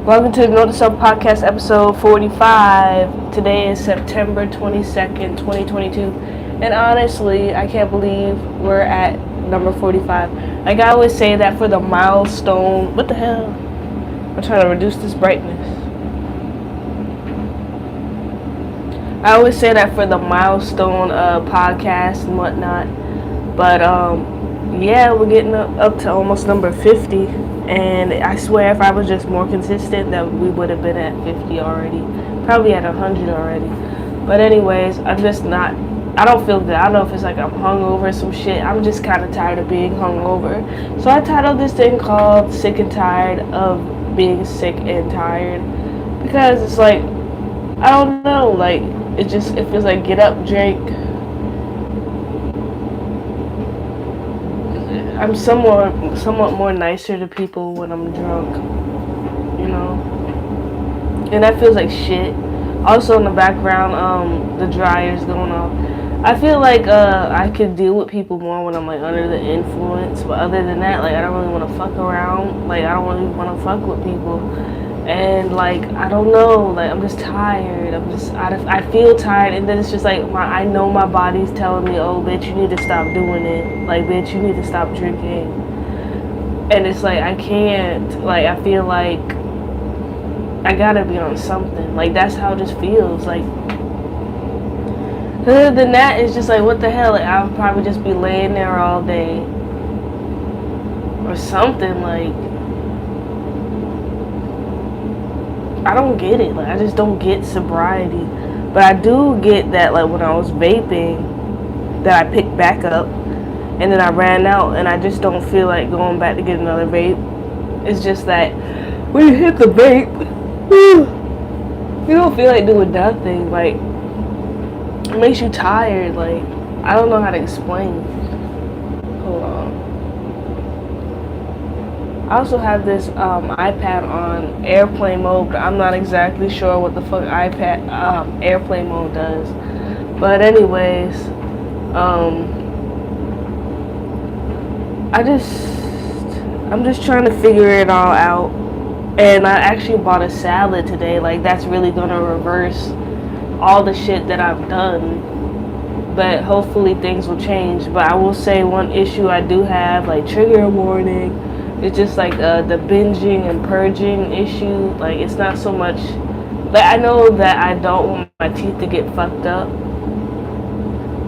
Welcome to the NOTE2SELF podcast episode 45. Today is September 22nd, 2022. And honestly, I can't believe we're at number 45. Like I always say that for the milestone. What the hell? I'm trying to reduce this brightness. I always say that for the milestone podcast and whatnot. But yeah, we're getting up to almost number 50. And I swear if I was just more consistent that we would have been at 50 already. Probably at 100 already. But anyways, I don't feel good. I don't know if it's like I'm hungover or some shit. I'm just kind of tired of being hungover. So I titled this thing called Sick and Tired of Being Sick and Tired. Because it's like, I don't know, like, it feels like get up, drink. I'm somewhat more nicer to people when I'm drunk, you know, and that feels like shit. Also in the background, the dryer's going off. I feel like I could deal with people more when I'm like under the influence, but other than that, like I don't really want to fuck around. Like I don't really want to fuck with people, and like I don't know, like I'm just tired. I feel tired, and then it's just like I know my body's telling me, oh bitch, you need to stop doing it. Like bitch, you need to stop drinking. And it's like I can't. Like I feel like I gotta be on something. Like that's how it just feels. Like other than that, it's just like what the hell. Like I'll probably just be laying there all day or something. Like I don't get it. Like I just don't get sobriety. But I do get that like when I was vaping that I picked back up and then I ran out and I just don't feel like going back to get another vape. It's just that when you hit the vape, you don't feel like doing nothing. Like it makes you tired. Like I don't know how to explain. Hold on. I also have this iPad on airplane mode, but I'm not exactly sure what the fuck airplane mode does. But anyways, I'm just trying to figure it all out. And I actually bought a salad today. Like that's really gonna reverse all the shit that I've done. But hopefully things will change. But I will say one issue I do have, like trigger warning. It's just like the binging and purging issue. Like it's not so much. Like I know that I don't want my teeth to get fucked up,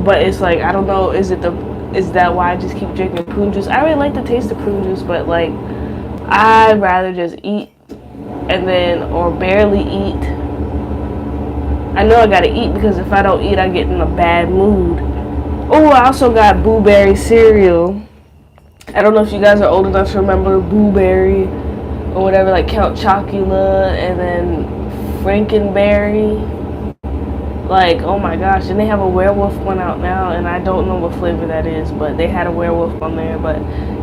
but it's like I don't know. Is that why I just keep drinking prune juice? I really like the taste of prune juice, but like I'd rather just eat and then or barely eat. I know I gotta eat because if I don't eat, I get in a bad mood. Oh, I also got blueberry cereal. I don't know if you guys are old enough to remember Blueberry or whatever, like Count Chocula and then Frankenberry. Like, oh my gosh, and they have a werewolf one out now, and I don't know what flavor that is, but they had a werewolf on there. But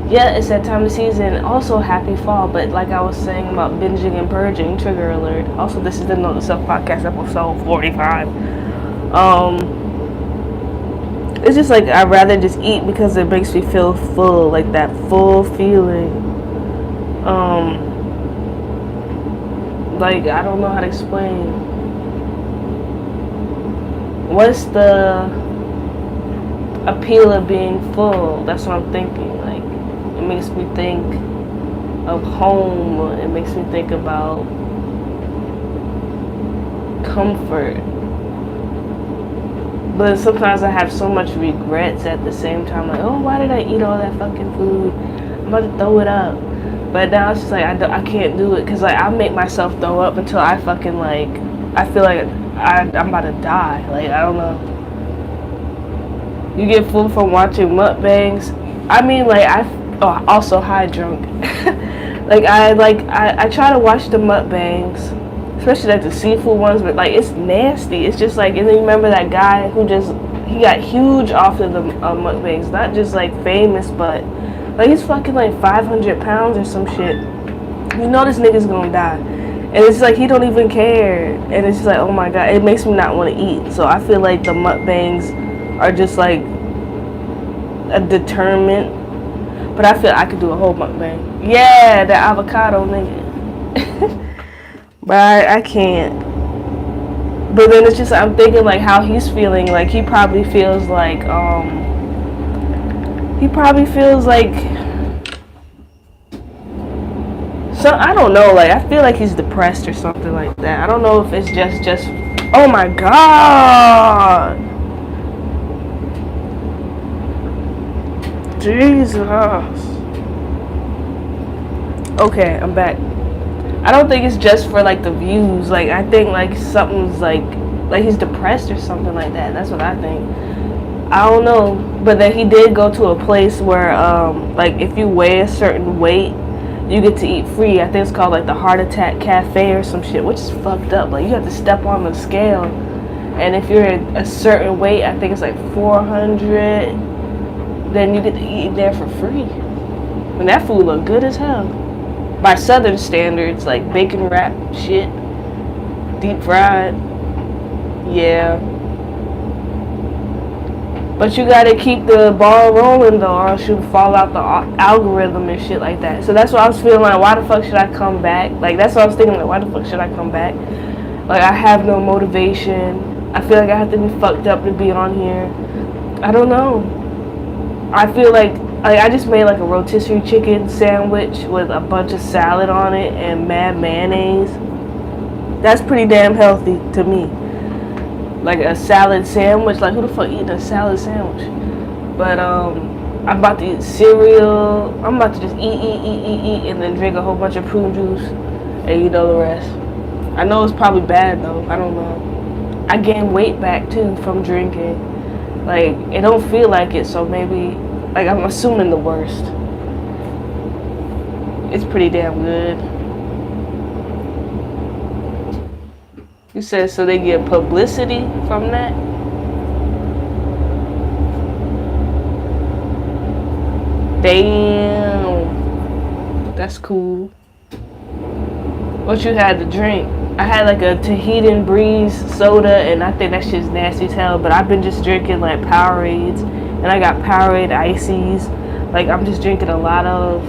yeah, it's that time of season. Also, happy fall. But like I was saying about binging and purging, trigger alert. Also, this is the NOTE2SELF podcast episode 45. It's just like I'd rather just eat because it makes me feel full, like that full feeling. Like I don't know how to explain. What's the appeal of being full? That's what I'm thinking. Like it makes me think of home. It makes me think about comfort. But sometimes I have so much regrets at the same time. Like, oh, why did I eat all that fucking food? I'm about to throw it up. But now it's just like, I can't do it. Because, like, I make myself throw up until I fucking, like, I feel like I'm about to die. Like, I don't know. You get full from watching mukbangs. I mean, like, also high drunk. I try to watch the mukbangs. Especially like the seafood ones, but like it's nasty. It's just like, and then you remember that guy who he got huge off of the mukbangs, not just like famous, but like he's fucking like 500 pounds or some shit. You know this nigga's gonna die, and it's like he don't even care, and it's just like, oh my god, it makes me not want to eat. So I feel like the mukbangs are just like a deterrent, but I feel I could do a whole mukbang. Yeah, the avocado nigga. But I can't. But then it's just, I'm thinking like how he's feeling. Like he probably feels like so I don't know, like I feel like he's depressed or something like that. I don't know if it's just oh my god. Jesus. Okay, I'm back. I don't think it's just for like the views. Like I think like something's like he's depressed or something like that. That's what I think. I don't know. But then he did go to a place where like if you weigh a certain weight, you get to eat free. I think it's called like the Heart Attack Cafe or some shit, which is fucked up. Like you have to step on the scale, and if you're a certain weight, I think it's like 400, then you get to eat there for free. And that food look good as hell by Southern standards, like bacon wrapped shit, deep fried. Yeah. But you gotta keep the ball rolling though, or else you fall out the algorithm and shit like that. So that's what I was feeling like, why the fuck should I come back? Like that's what I was thinking, like why the fuck should I come back? Like I have no motivation. I feel like I have to be fucked up to be on here. I don't know. I feel like I just made like a rotisserie chicken sandwich with a bunch of salad on it and mad mayonnaise. That's pretty damn healthy to me. Like a salad sandwich, like who the fuck eating a salad sandwich? But I'm about to eat cereal. I'm about to just eat, and then drink a whole bunch of prune juice, and you know the rest. I know it's probably bad though. I don't know. I gained weight back too from drinking. Like it don't feel like it, so maybe like I'm assuming the worst. It's pretty damn good. You said so they get publicity from that? Damn. That's cool. What you had to drink? I had like a Tahitian Breeze soda, and I think that shit's nasty as hell, but I've been just drinking like Powerades, and I got Powerade Ices. Like I'm just drinking a lot of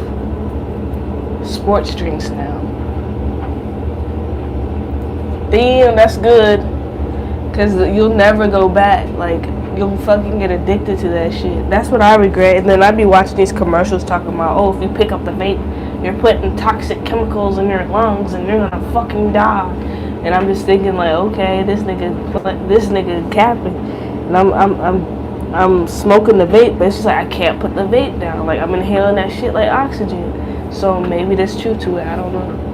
sports drinks now. Damn, that's good. Cause you'll never go back. Like you'll fucking get addicted to that shit. That's what I regret. And then I'd be watching these commercials talking about, oh, if you pick up the vape, you're putting toxic chemicals in your lungs and you're gonna fucking die. And I'm just thinking like, okay, this nigga capping. And I'm smoking the vape, but it's just like I can't put the vape down. Like I'm inhaling that shit like oxygen. So maybe there's truth to it. I don't know.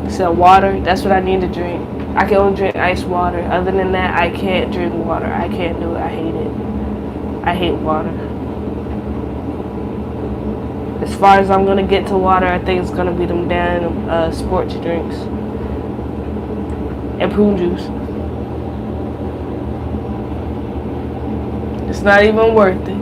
So water, that's what I need to drink. I can only drink ice water. Other than that, I can't drink water. I can't do it. I hate it. I hate water. As far as I'm gonna get to water, I think it's gonna be them damn sports drinks and prune juice. It's not even worth it.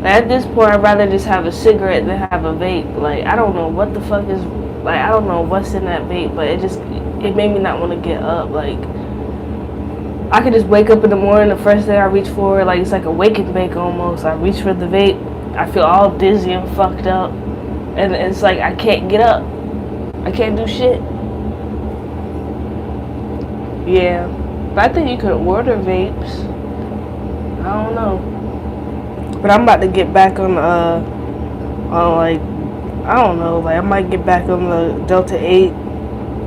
At this point, I'd rather just have a cigarette than have a vape. Like I don't know what the fuck is. Like, I don't know what's in that vape, but it made me not want to get up. Like, I could just wake up in the morning, the first thing I reach for, like, it's like a wake and bake almost. I reach for the vape, I feel all dizzy and fucked up, and it's like I can't get up. I can't do shit. Yeah, but I think you could order vapes. I don't know. But I'm about to get back on like, I don't know, like I might get back on the Delta 8,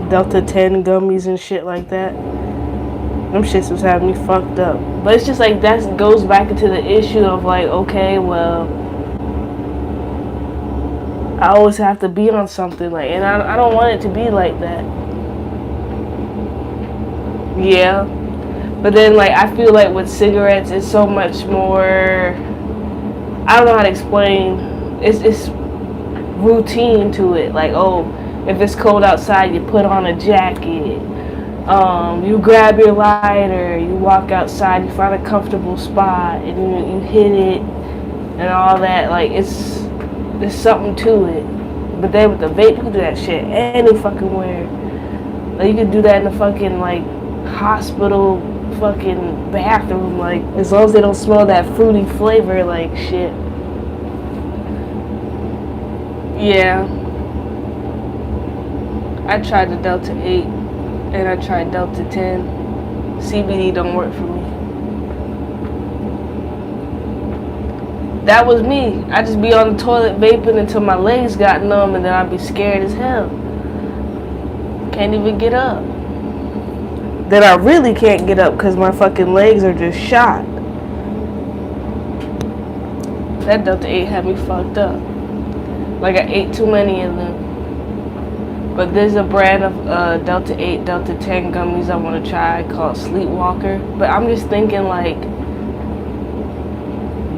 Delta 10 gummies and shit like that. Them shits was having me fucked up. But it's just like that goes back into the issue of like, okay, well, I always have to be on something, like, and I don't want it to be like that. Yeah. But then like I feel like with cigarettes it's so much more, I don't know how to explain. It's routine to it. Like, oh, if it's cold outside, you put on a jacket. You grab your lighter, you walk outside, you find a comfortable spot, and you hit it, and all that. Like, there's something to it. But then with the vape, you can do that shit any fucking where. Like, you can do that in the fucking like hospital fucking bathroom. Like, as long as they don't smell that fruity flavor, like shit. Yeah. I tried the Delta 8 and I tried Delta 10. CBD don't work for me. That was me. I just be on the toilet vaping until my legs got numb, and then I'd be scared as hell. Can't even get up. Then I really can't get up because my fucking legs are just shot. That Delta 8 had me fucked up. Like I ate too many of them. But there's a brand of Delta 8, Delta 10 gummies I want to try called Sleepwalker. But I'm just thinking like,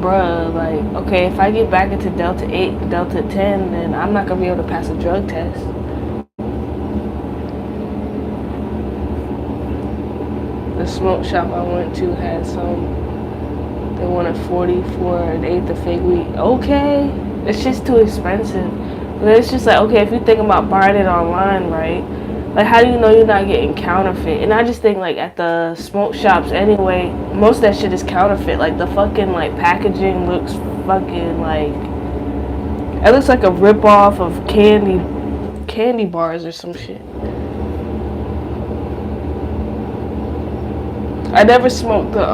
bruh, like, okay, if I get back into Delta 8, Delta 10, then I'm not going to be able to pass a drug test. The smoke shop I went to had some, they wanted 40 for an eighth of fig weed. Okay, it's just too expensive. But it's just like, okay, if you think about buying it online, right? Like, how do you know you're not getting counterfeit? And I just think, like, at the smoke shops anyway, most of that shit is counterfeit. Like, the fucking, like, packaging looks fucking, like, it looks like a rip-off of candy bars or some shit. I never smoked the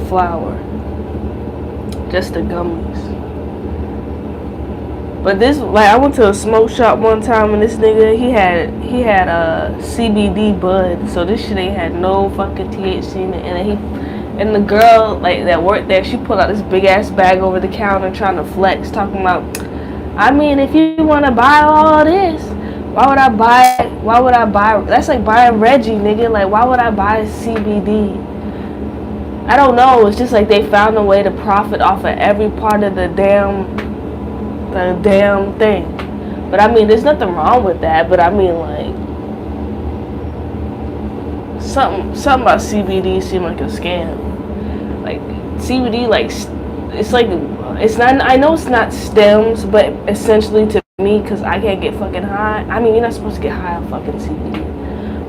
flower. Just the gummies. But this, like, I went to a smoke shop one time and this nigga, he had a CBD bud, so this shit ain't had no fucking THC in it. And the girl, like, that worked there, she pulled out this big ass bag over the counter trying to flex, talking about, I mean, if you want to buy all this, why would I buy, that's like buying Reggie, nigga, like, why would I buy CBD? I don't know, it's just like they found a way to profit off of every part of the damn thing. But I mean, there's nothing wrong with that, but I mean, like, something about CBD seemed like a scam. Like, CBD, like, it's like, it's not, I know it's not stems, but essentially to me, because I can't get fucking high. I mean, you're not supposed to get high on fucking CBD.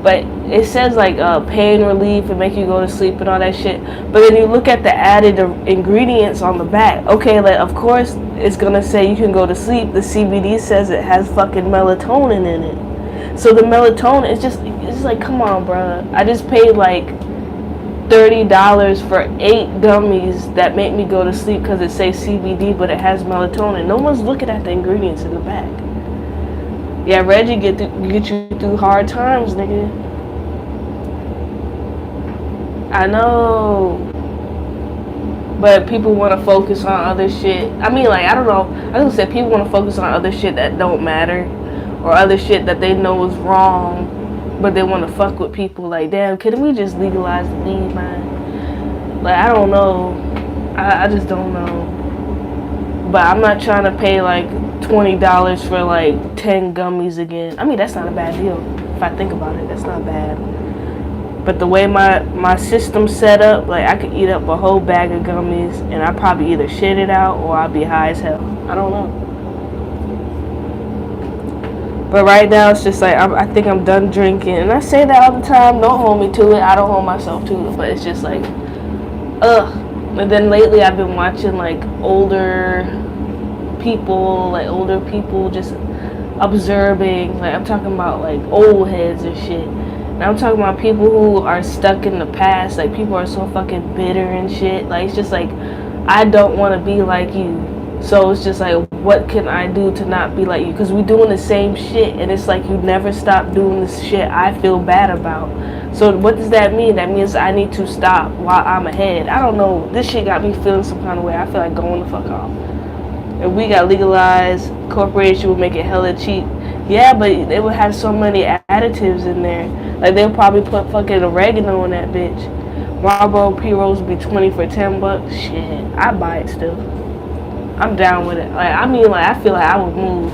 But it says, like, pain relief and make you go to sleep and all that shit. But then you look at the added ingredients on the back. Okay, like, of course, it's going to say you can go to sleep. The CBD says it has fucking melatonin in it. So the melatonin, it's just like, come on, bruh. I just paid, like, $30 for 8 gummies that make me go to sleep because it says CBD, but it has melatonin. No one's looking at the ingredients in the back. Yeah, Reggie get you through hard times, nigga. I know. But people want to focus on other shit. I mean, like, I don't know. I was gonna say people want to focus on other shit that don't matter. Or other shit that they know is wrong. But they want to fuck with people. Like, damn, couldn't we just legalize the weed, man? Like, I don't know. I just don't know. But I'm not trying to pay, like, $20 for, like, 10 gummies again. I mean, that's not a bad deal. If I think about it, that's not bad. But the way my system's set up, like, I could eat up a whole bag of gummies and I'd probably either shit it out or I'd be high as hell. I don't know. But right now, it's just like, I think I'm done drinking. And I say that all the time. Don't hold me to it. I don't hold myself to it. But it's just like, ugh. And then lately, I've been watching, like, older people just observing. Like, I'm talking about, like, old heads and shit. And I'm talking about people who are stuck in the past. Like, people are so fucking bitter and shit. Like, it's just like, I don't want to be like you. So it's just like, what can I do to not be like you? Because we doing the same shit, and it's like you never stop doing this shit I feel bad about. So what does that mean? That means I need to stop while I'm ahead. I don't know. This shit got me feeling some kind of way. I feel like going the fuck off. If we got legalized, corporation would make it hella cheap. Yeah, but they would have so many additives in there. Like, they'll probably put fucking oregano in that bitch. Marlboro P-Rolls would be 20 for $10. Shit, I'd buy it still. I'm down with it. Like, I mean, like, I feel like I would move.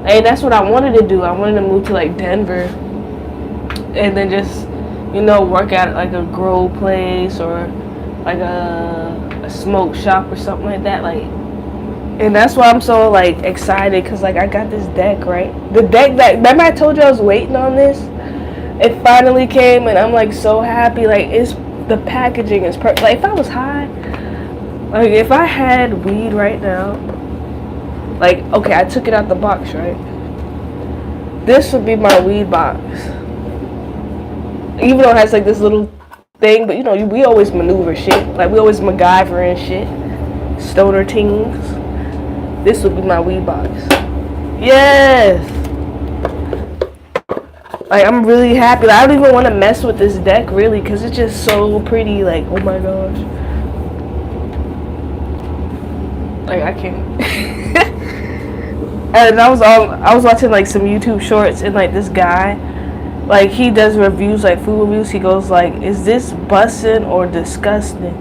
And that's what I wanted to do. I wanted to move to, like, Denver. And then just, you know, work at, like, a grow place or, like, a smoke shop or something like that. Like, and that's why I'm so, like, excited. Because, like, I got this deck, right? The deck that, remember I told you I was waiting on this? It finally came, and I'm, like, so happy. Like, the packaging is perfect. Like, if I was high... Like, if I had weed right now, Like, okay, I took it out the box, right? This would be my weed box. Even though it has like this little thing, but you know, we always maneuver shit. Like, we always MacGyver and shit. Stoner teens. This would be my weed box. Yes! Like, I'm really happy. Like, I don't even want to mess with this deck, really, because it's just so pretty. Like, oh my gosh. Like, I can't. And I was watching, like, some YouTube shorts, and, like, this guy, like, he does reviews, like, food reviews. He goes, like, is this bussin' or disgusting?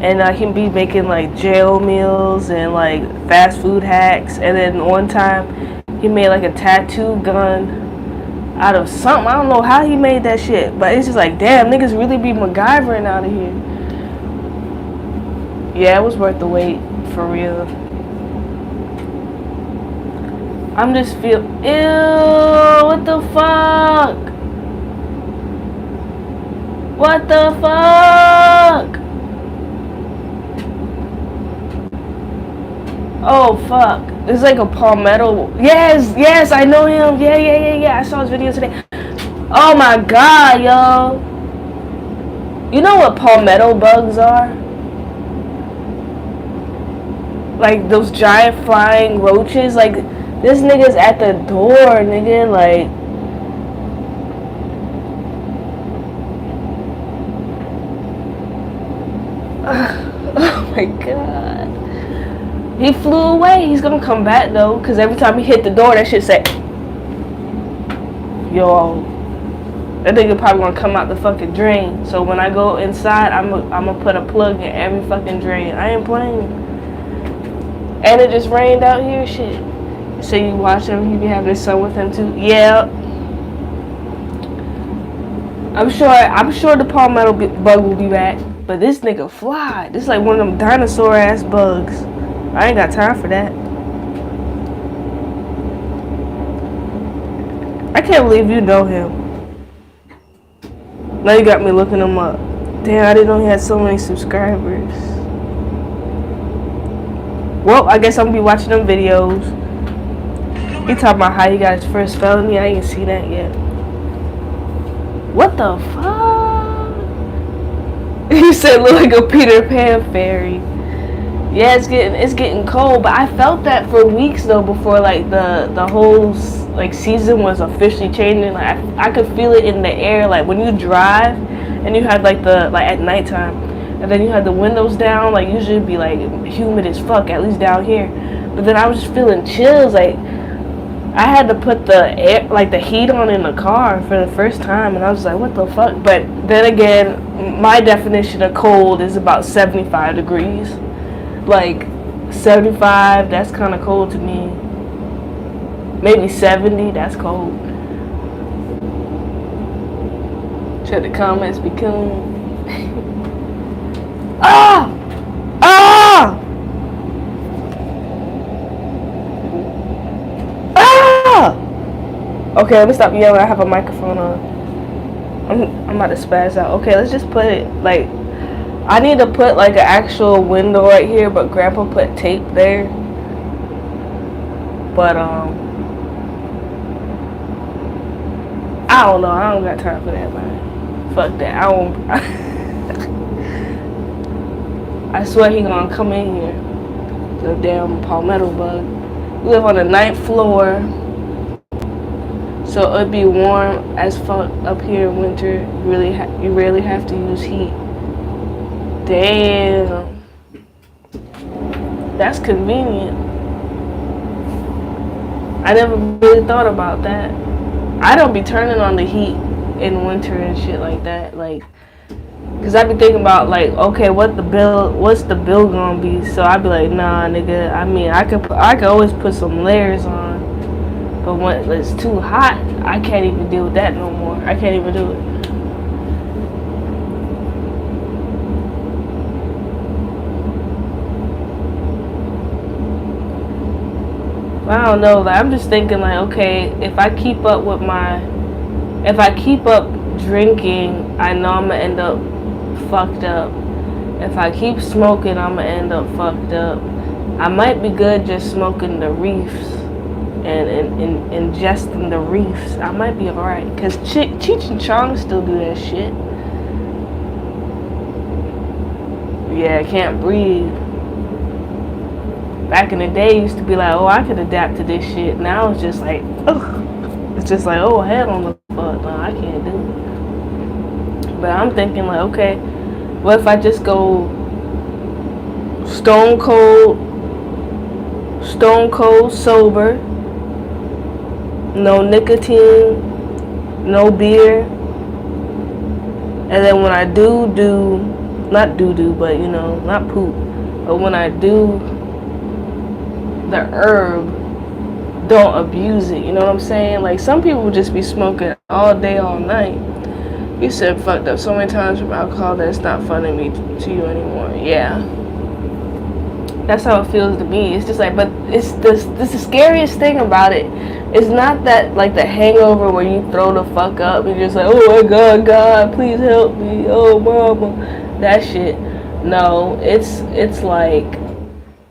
And he be making, like, jail meals and, like, fast food hacks. And then one time, he made, like, a tattoo gun out of something. I don't know how he made that shit, but it's just like, damn, niggas really be MacGyvering out of here. Yeah, it was worth the wait, for real. I'm just ew, what the fuck? What the fuck? Oh fuck. It's like a palmetto. Yes, I know him. Yeah. I saw his video today. Oh my god, yo. You know what palmetto bugs are? Like those giant flying roaches. Like, this nigga's at the door, nigga. Like, oh my god. He flew away. He's gonna come back though, cause every time he hit the door, that shit say, yo, that nigga probably gonna come out the fucking drain. So when I go inside, I'm gonna put a plug in every fucking drain. I ain't playing. And it just rained out here, shit. So you watch him, he be having his son with him too. Yeah. I'm sure the palmetto bug will be back. But this nigga fly. This is like one of them dinosaur ass bugs. I ain't got time for that. I can't believe you know him. Now you got me looking him up. Damn, I didn't know he had so many subscribers. Well, I guess I'm gonna be watching them videos. He talking about how he got his first felony. I ain't seen that yet. What the fuck? He said look like a Peter Pan fairy. Yeah, it's getting cold, but I felt that for weeks though before like the whole like season was officially changing. Like I could feel it in the air. Like when you drive and you had like at nighttime, and then you had the windows down. Like usually it'd be like humid as fuck, at least down here. But then I was just feeling chills. Like I had to put the air, like the heat on in the car for the first time, and I was like, what the fuck? But then again, my definition of cold is about 75 degrees. Like 75, that's kind of cold to me. Maybe 70, that's cold. Check the comments, be cool. Ah! Okay, let me stop yelling. I have a microphone on. I'm about to spaz out. Okay, let's just put it like, I need to put like an actual window right here, but Grandpa put tape there. But I don't know. I don't got time for that, man. Fuck that. I won't. I swear he gonna come in here. The damn palmetto bug. We live on the 9th floor. So it'd be warm as fuck up here in winter. You rarely have to use heat. Damn. That's convenient. I never really thought about that. I don't be turning on the heat in winter and shit like that. Like, cause I be thinking about like, okay, what's the bill gonna be? So I be like, nah, nigga. I mean, I could always put some layers on. But when it's too hot, I can't even deal with that no more. I can't even do it. I don't know. Like, I'm just thinking like, okay, if I keep up drinking, I know I'm gonna end up fucked up. If I keep smoking, I'm gonna end up fucked up. I might be good just smoking the reefs and ingesting the reefs. I might be alright. Because Cheech and Chong still do that shit. Yeah, I can't breathe. Back in the day, used to be like, oh, I could adapt to this shit. Now it's just like, ugh. It's just like, oh, hell on the fuck. No, I can't do it. But I'm thinking like, okay, what if I just go stone cold sober, no nicotine, no beer, and then when I not but you know, not poop, but when I do the herb, don't abuse it, you know what I'm saying? Like, some people just be smoking all day, all night. You said fucked up so many times from alcohol that it's not funny to you anymore. Yeah. That's how it feels to me. It's just like, but it's the scariest thing about it. It's not that, like, the hangover where you throw the fuck up and you're just like, oh my God, God, please help me. Oh, mama. That shit. No, it's like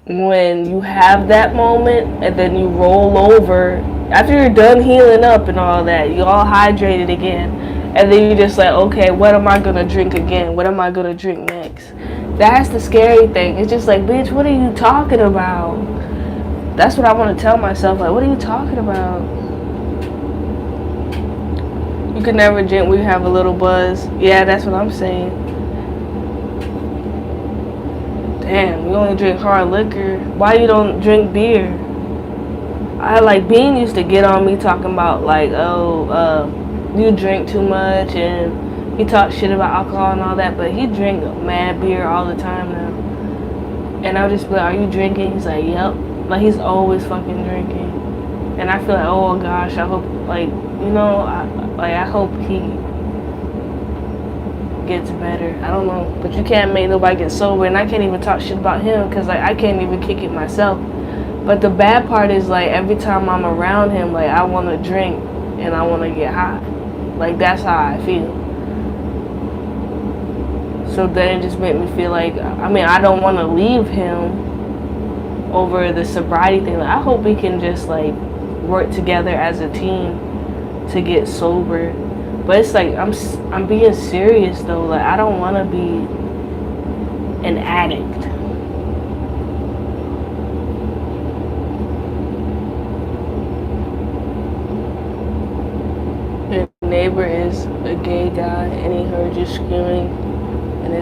when you have that moment and then you roll over after you're done healing up and all that, you all hydrated again, and then you're just like, okay, what am I gonna drink again? What am I gonna drink next? That's the scary thing. It's just like, bitch, what are you talking about? That's what I want to tell myself. Like, what are you talking about? You could never drink when you have a little buzz. Yeah, that's what I'm saying. Damn, you only drink hard liquor. Why you don't drink beer? I like, Bean used to get on me talking about like, oh, you drink too much, and he talked shit about alcohol and all that, but he drink mad beer all the time now. And I would just be like, are you drinking? He's like, yep. Like, he's always fucking drinking. And I feel like, oh gosh, I hope, like, you know, I hope he gets better. I don't know, but you can't make nobody get sober, and I can't even talk shit about him because like I can't even kick it myself. But the bad part is, like, every time I'm around him, like, I want to drink and I want to get high. Like, that's how I feel. So then it just made me feel like, I mean, I don't want to leave him over the sobriety thing. Like, I hope we can just like work together as a team to get sober. But it's like, I'm being serious though. Like, I don't want to be an addict. Your neighbor is a gay guy, and he heard you screaming, and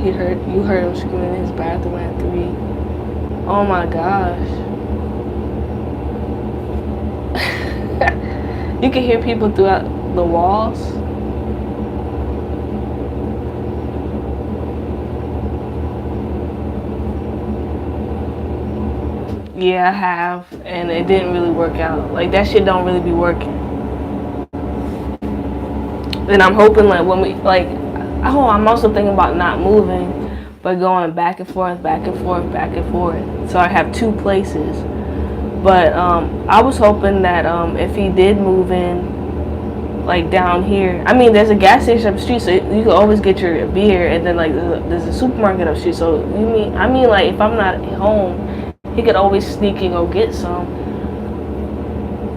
you heard him screaming in his bathroom at 3. Oh my gosh. You can hear people throughout the walls. Yeah, I have, and it didn't really work out. Like, that shit don't really be working. And I'm hoping, like, when we, like, I'm also thinking about not moving, but going back and forth, back and forth, back and forth. So I have 2 places. But I was hoping that if he did move in, like, down here, I mean, there's a gas station up the street, so you can always get your beer, and then, like, there's a supermarket up the street. So I mean, like, if I'm not at home, he could always sneak and go get some.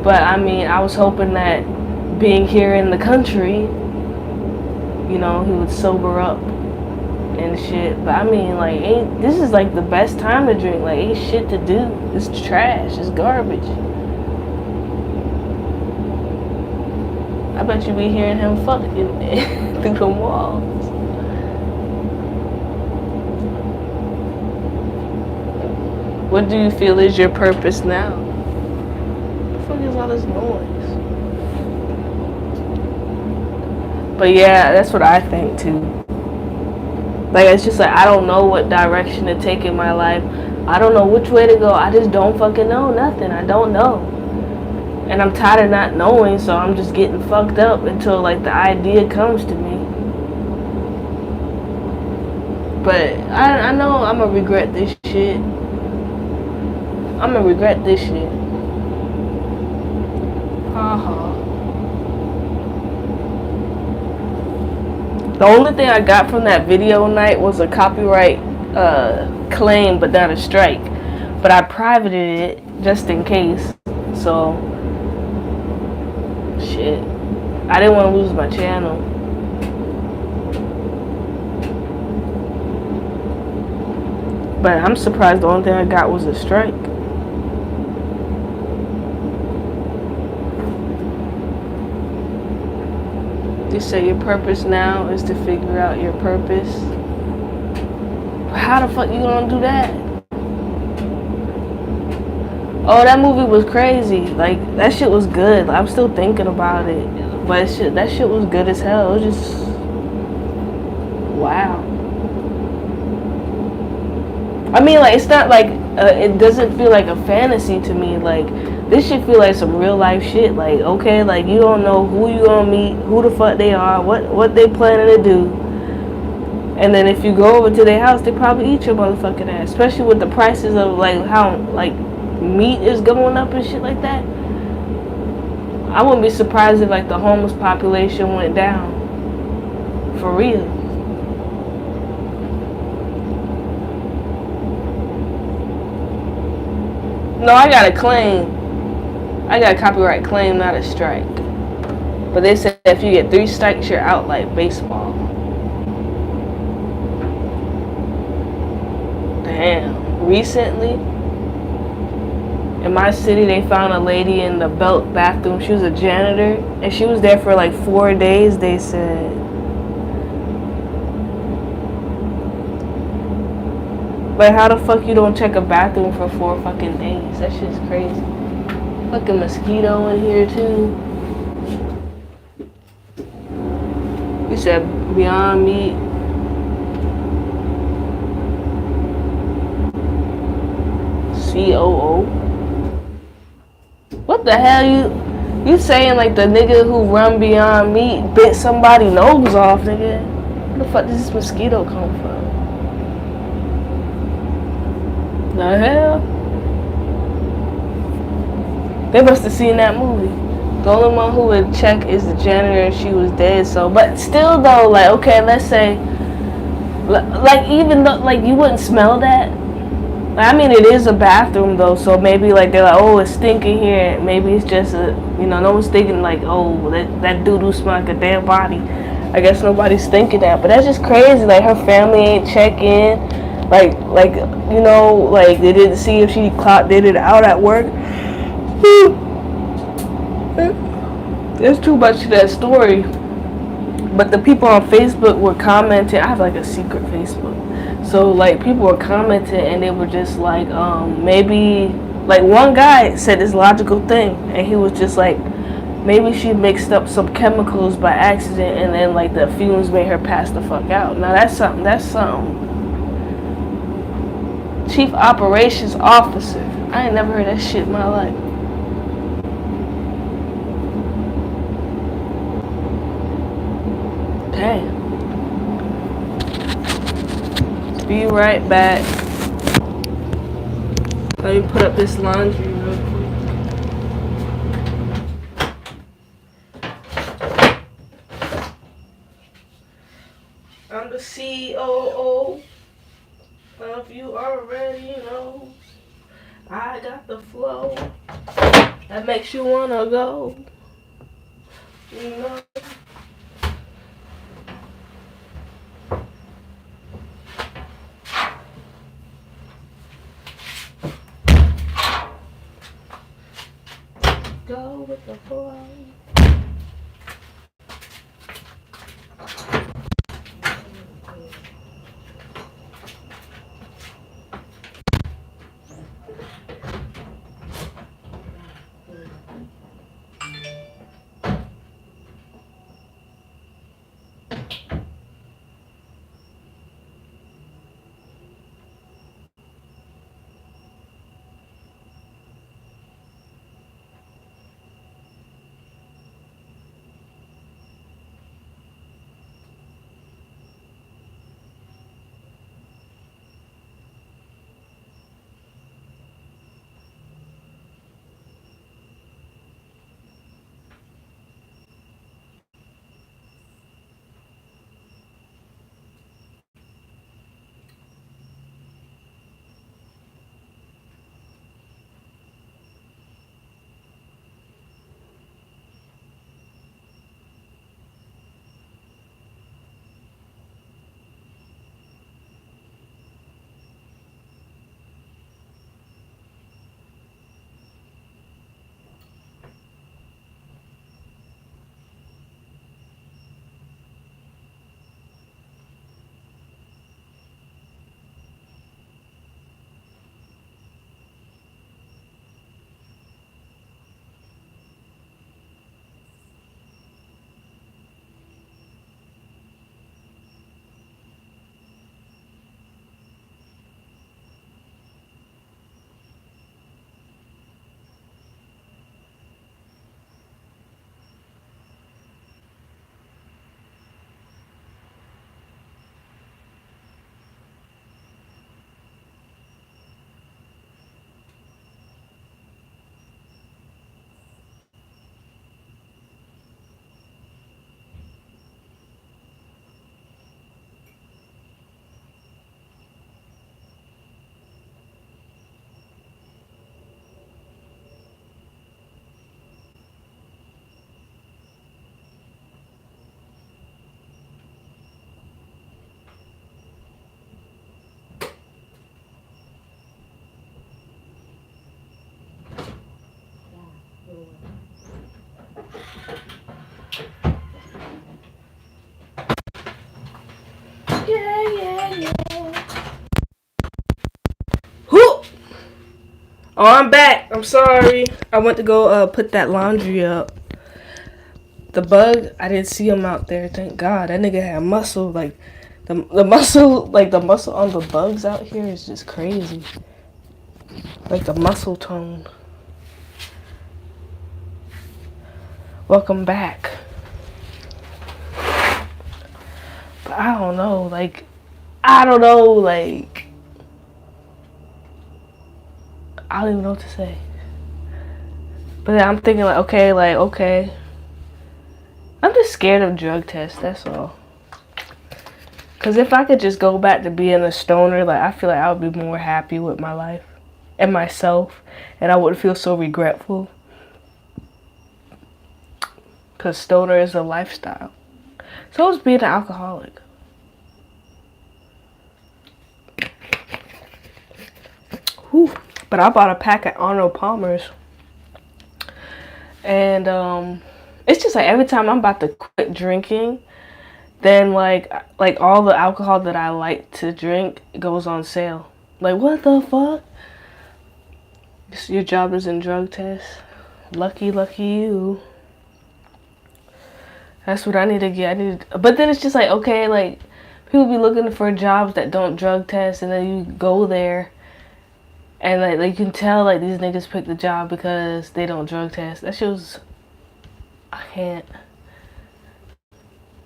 But I mean, I was hoping that being here in the country, you know, he would sober up and shit. But I mean, like, this is like the best time to drink. Like, ain't shit to do. It's trash. It's garbage. I bet you be hearing him fucking through the walls. What do you feel is your purpose now? What the fuck is all this noise? But yeah, that's what I think too. Like, it's just like, I don't know what direction to take in my life. I don't know which way to go. I just don't fucking know nothing. I don't know. And I'm tired of not knowing, so I'm just getting fucked up until, like, the idea comes to me. But I know I'm gonna regret this shit. I'm gonna regret this shit. Haha. The only thing I got from that video night was a copyright claim, but not a strike. But but I privated it just in case. So, shit. I didn't want to lose my channel. But I'm surprised the only thing I got was a strike. You say your purpose now is to figure out your purpose. How the fuck you gonna do that? Oh, that movie was crazy. Like, that shit was good. I'm still thinking about it. But that shit was good as hell. It was just... wow. I mean, like, it's not like... it doesn't feel like a fantasy to me. Like, this shit feel like some real life shit. Like, okay, like, you don't know who you gonna meet, who the fuck they are, what they planning to do. And then if you go over to their house, they probably eat your motherfucking ass. Especially with the prices of, like, how, like... meat is going up and shit like that. I wouldn't be surprised if like the homeless population went down. For real. No, I got a claim. I got a copyright claim, not a strike. But they said if you get 3 strikes, you're out like baseball. Damn. Recently, in my city, they found a lady in the belt bathroom. She was a janitor, and she was there for like 4 days, they said. Like, how the fuck you don't check a bathroom for 4 fucking days? That shit's crazy. Fucking mosquito in here, too. You said Beyond Meat. COO? What the hell you saying like the nigga who run Beyond Meat bit somebody's nose off, nigga? Where the fuck does this mosquito come from? The hell? They must have seen that movie. The only one who would check is the janitor and she was dead, so but still though, like okay, let's say like even though like you wouldn't smell that. I mean, it is a bathroom though, so maybe like they're like, oh, it's stinking here. Maybe it's just a, you know, no one's thinking like, oh, that doo-doo smell like a dead body. I guess nobody's thinking that, but that's just crazy. Like her family ain't check in, like you know, like they didn't see if she did it out at work. There's too much to that story. But the people on Facebook were commenting. I have like a secret Facebook. So like people were commenting and they were just like, maybe like one guy said this logical thing and he was just like, maybe she mixed up some chemicals by accident and then like the fumes made her pass the fuck out. Now that's something. Chief Operations Officer. I ain't never heard that shit in my life. Damn. Be right back. Let me put up this laundry real quick. I'm the COO. If you already know, I got the flow that makes you wanna go. You know. Go with the flow. Oh, I'm back. I'm sorry. I went to go put that laundry up. The bug, I didn't see him out there. Thank God. That nigga had muscle. Like the muscle, like the muscle on the bugs out here is just crazy. Like the muscle tone. Welcome back. But I don't know. Like I don't even know what to say. But I'm thinking okay. I'm just scared of drug tests, that's all. Because if I could just go back to being a stoner, like, I feel like I would be more happy with my life and myself, and I wouldn't feel so regretful. Because stoner is a lifestyle. So is being an alcoholic. Whew. But I bought a pack at Arnold Palmer's. And it's just like every time I'm about to quit drinking, then like all the alcohol that I like to drink goes on sale. Like, what the fuck? Your job is in drug tests. Lucky you. That's what I need to get. But then it's just like, okay, like people be looking for jobs that don't drug test, and then you go there and like you can tell like these niggas pick the job because they don't drug test. That shit was, I can't.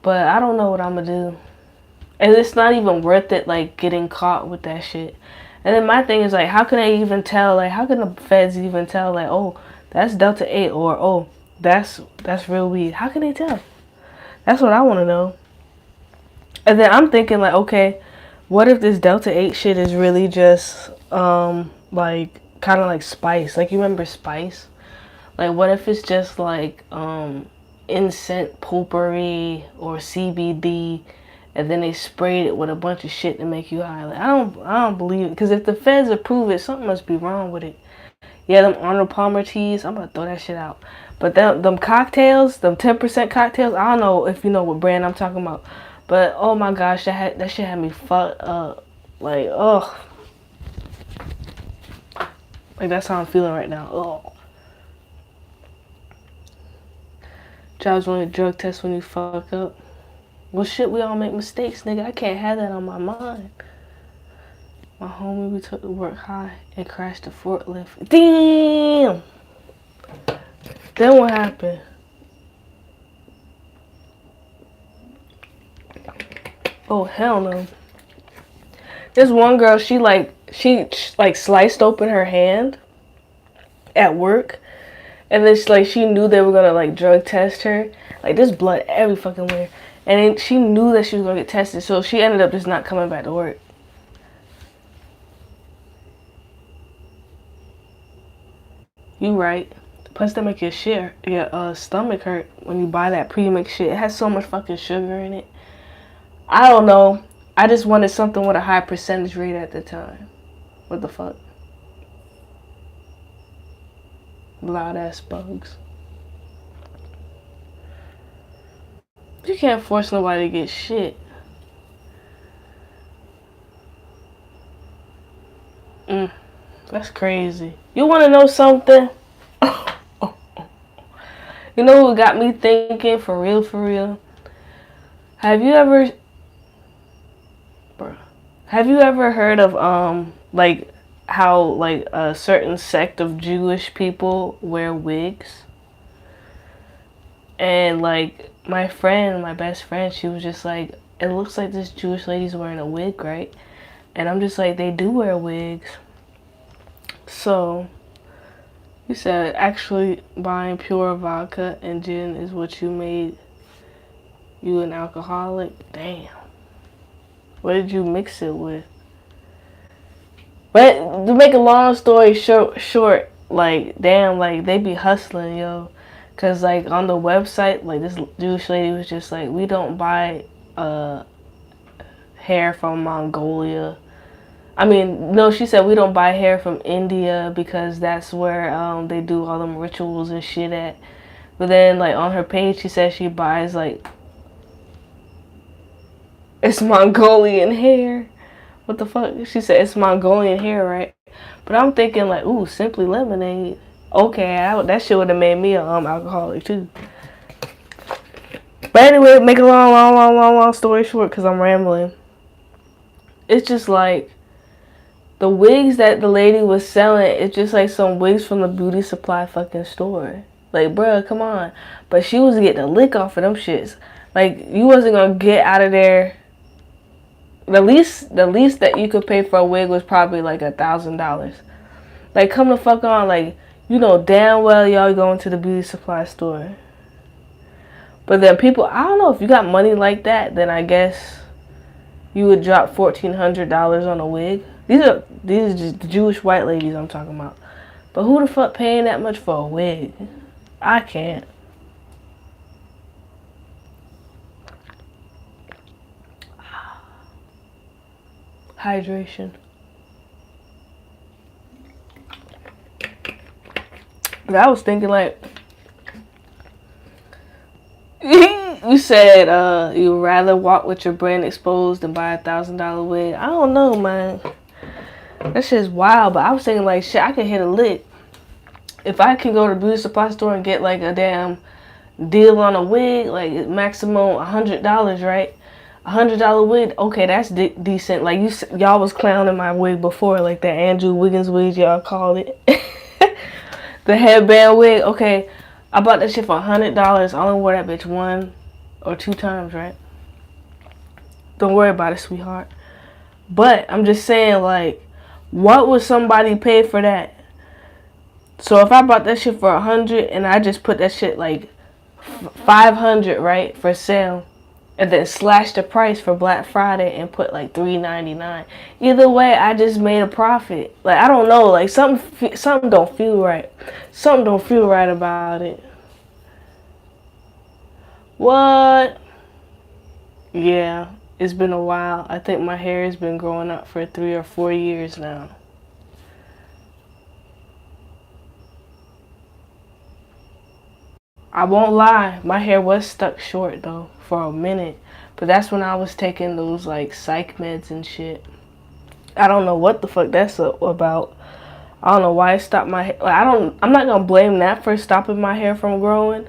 But I don't know what I'm gonna do. And it's not even worth it, like, getting caught with that shit. And then my thing is, like, how can they even tell, like, how can the feds even tell, like, oh, that's Delta 8, or, oh, that's real weed. How can they tell? That's what I want to know. And then I'm thinking, like, okay, what if this Delta 8 shit is really just, like, kind of like Spice? Like, you remember Spice? Like, what if it's just, like, incense pulpery or CBD, and then they sprayed it with a bunch of shit to make you high? Like, I don't believe it, because if the feds approve it, something must be wrong with it. Yeah, them Arnold Palmer teas, I'm gonna throw that shit out. But them cocktails, them 10% cocktails, I don't know if you know what brand I'm talking about, but oh my gosh, that shit had me fucked up. Like, ugh. Like, that's how I'm feeling right now. Ugh. Jobs only drug test when you fuck up. Well, shit, we all make mistakes, nigga. I can't have that on my mind. My homie, we took to work high and crashed the forklift. Damn! Then what happened? Oh, hell no. This one girl, she sliced open her hand at work. And then she knew they were gonna like drug test her. Like, there's blood every fucking where. And then she knew that she was gonna get tested, so she ended up just not coming back to work. You right. Plus they make your stomach hurt when you buy that pre-mixed shit. It has so much fucking sugar in it. I don't know. I just wanted something with a high percentage rate at the time. What the fuck? Loud ass bugs. You can't force nobody to get shit. That's crazy. You want to know something? You know what got me thinking for real? Have you ever heard of like how like a certain sect of Jewish people wear wigs? And like my best friend, she was just like, it looks like this Jewish lady's wearing a wig, right? And I'm just like, they do wear wigs. So you said actually buying pure vodka and gin is what you made you an alcoholic? Damn. What did you mix it with? But to make a long story short, like, damn, like, they be hustling, yo. Cause like on the website, like, this Jewish lady was just like, we don't buy hair from Mongolia. I mean, no, she said we don't buy hair from India because that's where they do all them rituals and shit at. But then like on her page, she said she buys like, it's Mongolian hair. What the fuck? She said it's Mongolian hair, right? But I'm thinking like, ooh, Simply Lemonade. Okay, that shit would have made me a alcoholic too. But anyway, make a long story short, because I'm rambling. It's just like the wigs that the lady was selling. It's just like some wigs from the beauty supply fucking store. Like, bruh, come on. But she was getting a lick off of them shits. Like, you wasn't gonna get out of there. The least that you could pay for a wig was probably like $1,000. Like, come the fuck on. Like, you know damn well y'all going to the beauty supply store. But then people, I don't know, if you got money like that, then I guess you would drop $1,400 on a wig. These are just the Jewish white ladies I'm talking about. But who the fuck paying that much for a wig? I can't. Hydration. But I was thinking like, you said you'd rather walk with your brand exposed than buy $1,000 wig. I don't know, man. That shit's wild. But I was thinking like, shit, I could hit a lick. If I can go to the beauty supply store and get like a damn deal on a wig, like maximum $100, right? $100 wig, okay, that's decent. Like y'all was clowning my wig before, like that Andrew Wiggins wig y'all called it. The headband wig, okay. I bought that shit for $100. I only wore that bitch 1 or 2 times, right? Don't worry about it, sweetheart. But I'm just saying, like, what would somebody pay for that? So if I bought that shit for $100 and I just put that shit like $500, right, for sale, and then slash the price for Black Friday and put like $3.99. Either way, I just made a profit. Like, I don't know, like something don't feel right. Something don't feel right about it. What? Yeah, it's been a while. I think my hair has been growing up for 3 or 4 years now. I won't lie, my hair was stuck short though for a minute, but that's when I was taking those like psych meds and shit. I don't know what the fuck that's about. I don't know why it stopped my hair. Like, I'm not gonna blame that for stopping my hair from growing,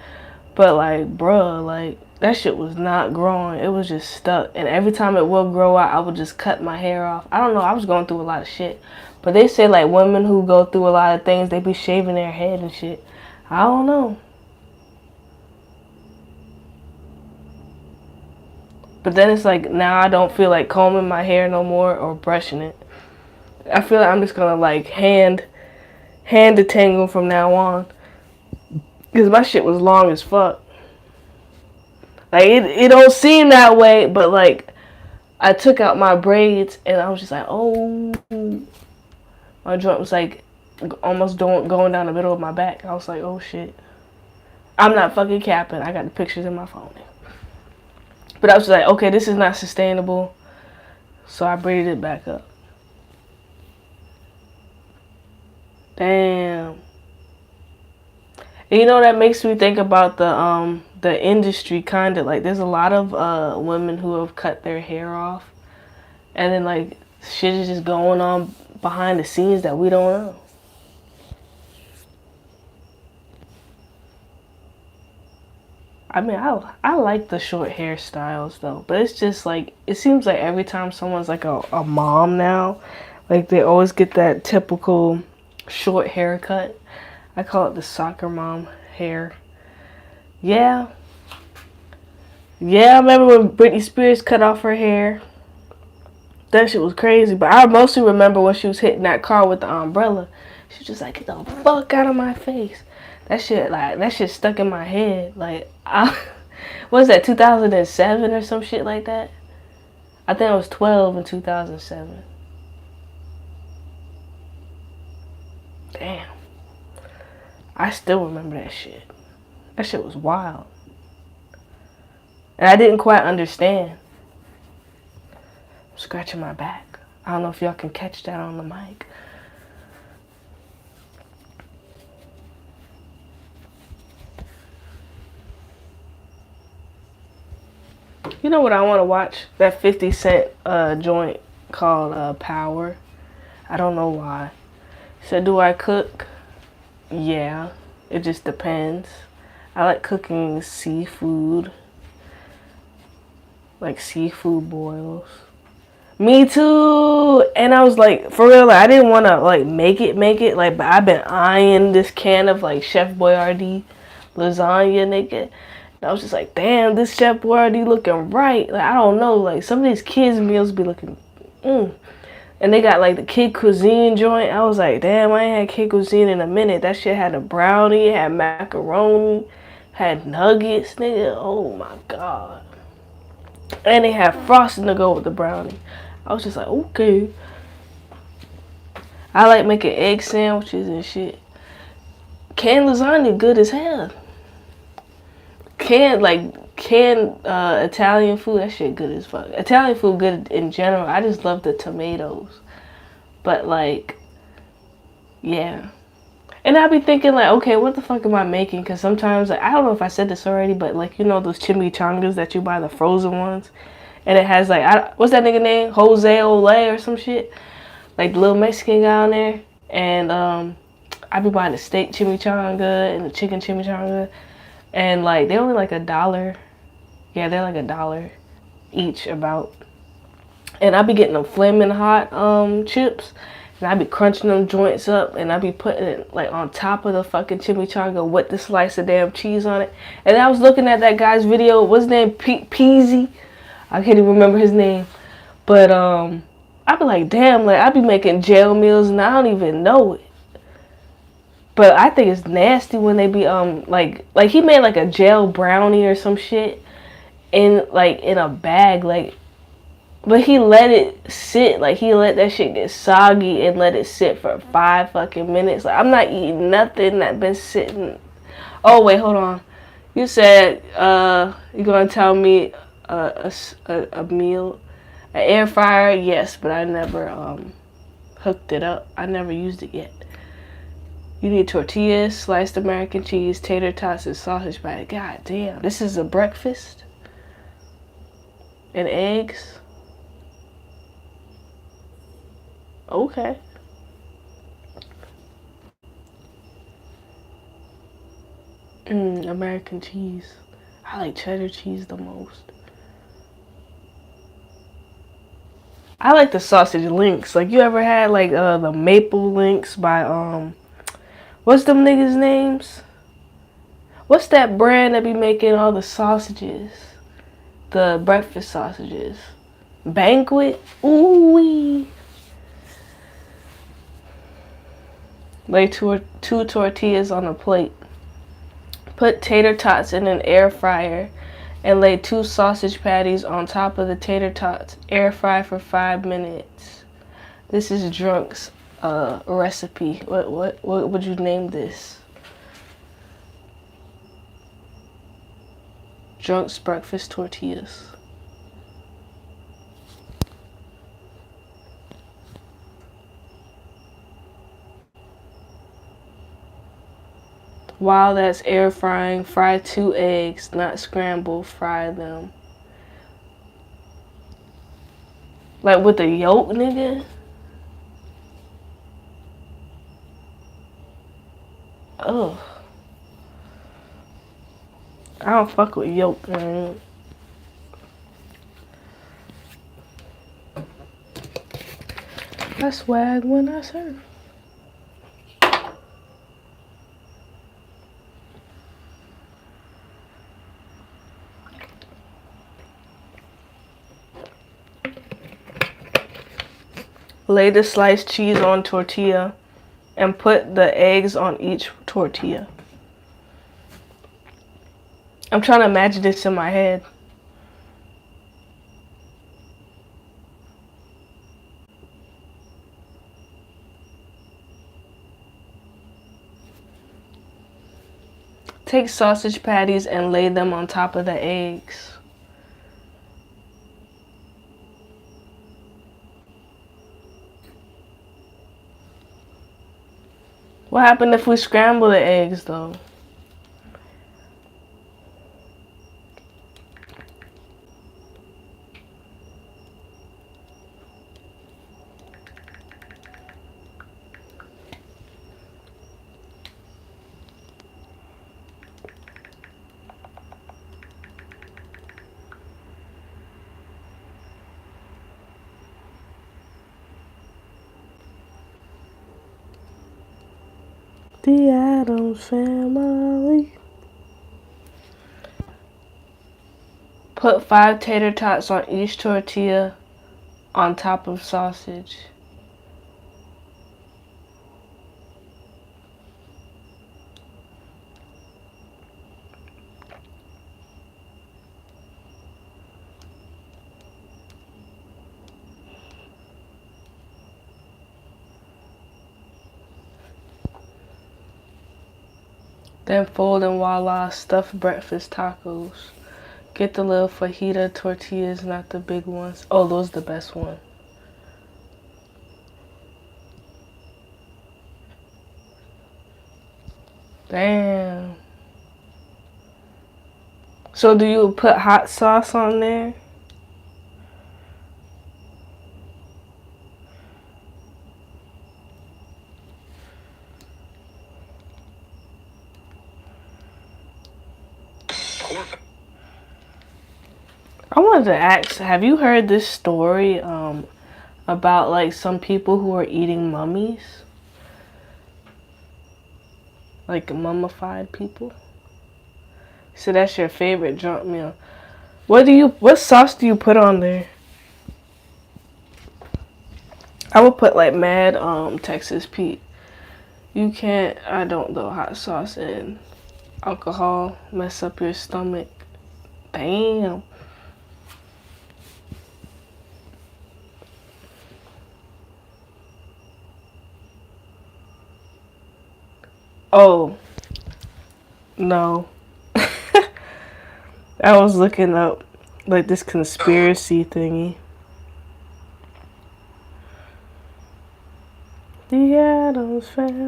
but like, bruh, like that shit was not growing. It was just stuck, and every time it will grow out, I would just cut my hair off. I don't know. I was going through a lot of shit, but they say like women who go through a lot of things, they be shaving their head and shit. I don't know. But then it's like, now I don't feel like combing my hair no more or brushing it. I feel like I'm just gonna like hand detangle from now on. Because my shit was long as fuck. Like, it don't seem that way, but like, I took out my braids and I was just like, oh. My joint was like, almost going down the middle of my back. I was like, oh shit. I'm not fucking capping. I got the pictures in my phone. But I was like, okay, this is not sustainable. So I braided it back up. Damn. And you know, that makes me think about the industry, kind of. Like, there's a lot of women who have cut their hair off. And then, like, shit is just going on behind the scenes that we don't know. I mean, I like the short hairstyles though, but it's just like, it seems like every time someone's like a mom now, like they always get that typical short haircut. I call it the soccer mom hair. Yeah. Yeah, I remember when Britney Spears cut off her hair. That shit was crazy, but I mostly remember when she was hitting that car with the umbrella. She was just like, get the fuck out of my face. That shit stuck in my head. Like, what was that, 2007 or some shit like that? I think I was 12 in 2007. Damn. I still remember that shit. That shit was wild. And I didn't quite understand. I'm scratching my back. I don't know if y'all can catch that on the mic. You know what I want to watch? That 50 Cent joint called Power. I don't know why. So do I cook? Yeah, it just depends. I like cooking seafood, like seafood boils. Me too. And I was like, for real, like, I didn't want to like make it, like, but I've been eyeing this can of like Chef Boyardee lasagna, nigga. And I was just like, damn, this Chef Boyardee looking right. Like, I don't know, like some of these kids' meals be looking, And they got like the kid cuisine joint. I was like, damn, I ain't had kid cuisine in a minute. That shit had a brownie, had macaroni, had nuggets, nigga. Oh my god. And they had frosting to go with the brownie. I was just like, okay. I like making egg sandwiches and shit. Canned lasagna good as hell. Canned Italian food, that shit good as fuck. Italian food good in general. I just love the tomatoes. But like, yeah. And I be thinking like, okay, what the fuck am I making? Because sometimes, like, I don't know if I said this already, but like, you know those chimichangas that you buy, the frozen ones? And it has like, what's that nigga name? Jose Olay or some shit? Like the little Mexican guy on there. And I be buying the steak chimichanga and the chicken chimichanga. And like, they're only like $1. Yeah, they're like $1 each about. And I be getting them flaming hot chips. And I be crunching them joints up, and I be putting it like on top of the fucking chimichanga with the slice of damn cheese on it. And I was looking at that guy's video. What's his name? Peasy. I can't even remember his name. But I be like, damn, like I be making jail meals and I don't even know it. But I think it's nasty when they be like he made like a jail brownie or some shit in like in a bag, like. But he let it sit, like he let that shit get soggy and let it sit for 5 fucking minutes. Like, I'm not eating nothing that been sitting. Oh wait, hold on. You said you're gonna tell me a meal, an air fryer? Yes, but I never hooked it up. I never used it yet. You need tortillas, sliced American cheese, tater tots, and sausage patty. God damn, this is a breakfast and eggs. Okay. American cheese. I like cheddar cheese the most. I like the sausage links. Like, you ever had like the maple links by what's them niggas' names? What's that brand that be making all the sausages? The breakfast sausages. Banquet? Ooh-wee. Lay two tortillas on a plate. Put tater tots in an air fryer and lay 2 sausage patties on top of the tater tots. Air fry for 5 minutes. This is Drunk's recipe. What would you name this? Drunk's breakfast tortillas. While that's air frying, fry 2 eggs, not scramble, fry them. Like with the yolk, nigga? Ugh. I don't fuck with yolk, man. I swag when I serve. Lay the sliced cheese on tortilla and put the eggs on each tortilla. I'm trying to imagine this in my head. Take sausage patties and lay them on top of the eggs. What happened if we scramble the eggs, though? The Addams Family. Put 5 tater tots on each tortilla on top of sausage. Then fold and voila, stuffed breakfast tacos. Get the little fajita tortillas, not the big ones. Oh, those are the best one. Damn. So do you put hot sauce on there? I wanted to ask, have you heard this story about like some people who are eating mummies? Like mummified people? So that's your favorite junk meal. What sauce do you put on there? I would put like mad Texas Pete. I don't know, hot sauce and alcohol mess up your stomach. Damn. Oh, no. I was looking up like this conspiracy thingy. The Addams Family.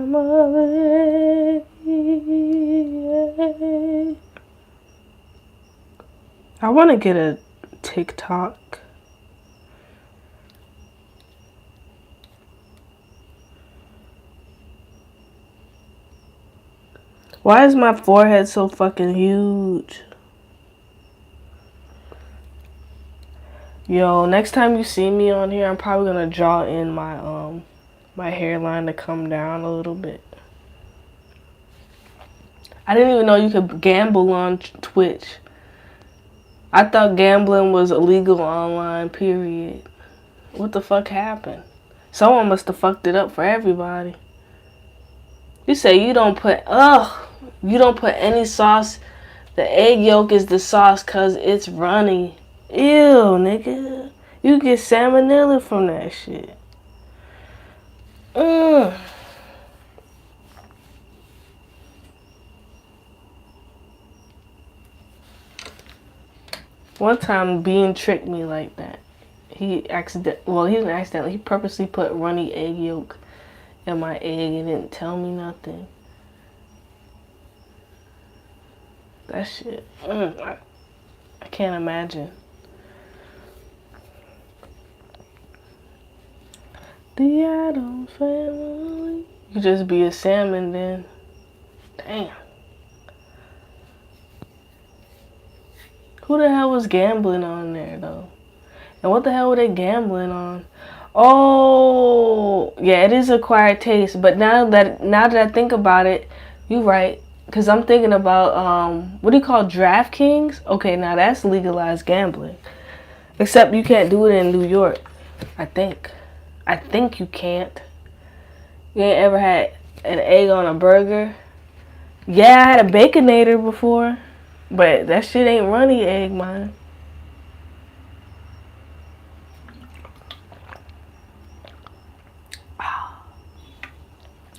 I want to get a TikTok. Why is my forehead so fucking huge? Yo, next time you see me on here, I'm probably gonna draw in my hairline to come down a little bit. I didn't even know you could gamble on Twitch. I thought gambling was illegal online, period. What the fuck happened? Someone must have fucked it up for everybody. You say you don't put any sauce. The egg yolk is the sauce cause it's runny. Ew, nigga. You get salmonella from that shit. One time Bean tricked me like that. He didn't accidentally. He purposely put runny egg yolk in my egg and didn't tell me nothing. That shit. I can't imagine. The Addams Family. You just be a salmon then. Damn. Who the hell was gambling on there though? And what the hell were they gambling on? Oh, yeah, it is acquired taste. But now that I think about it, you're right. Because I'm thinking about, what do you call DraftKings? Okay, now that's legalized gambling. Except you can't do it in New York, I think. I think you can't. You ain't ever had an egg on a burger? Yeah, I had a Baconator before. But that shit ain't runny egg, man.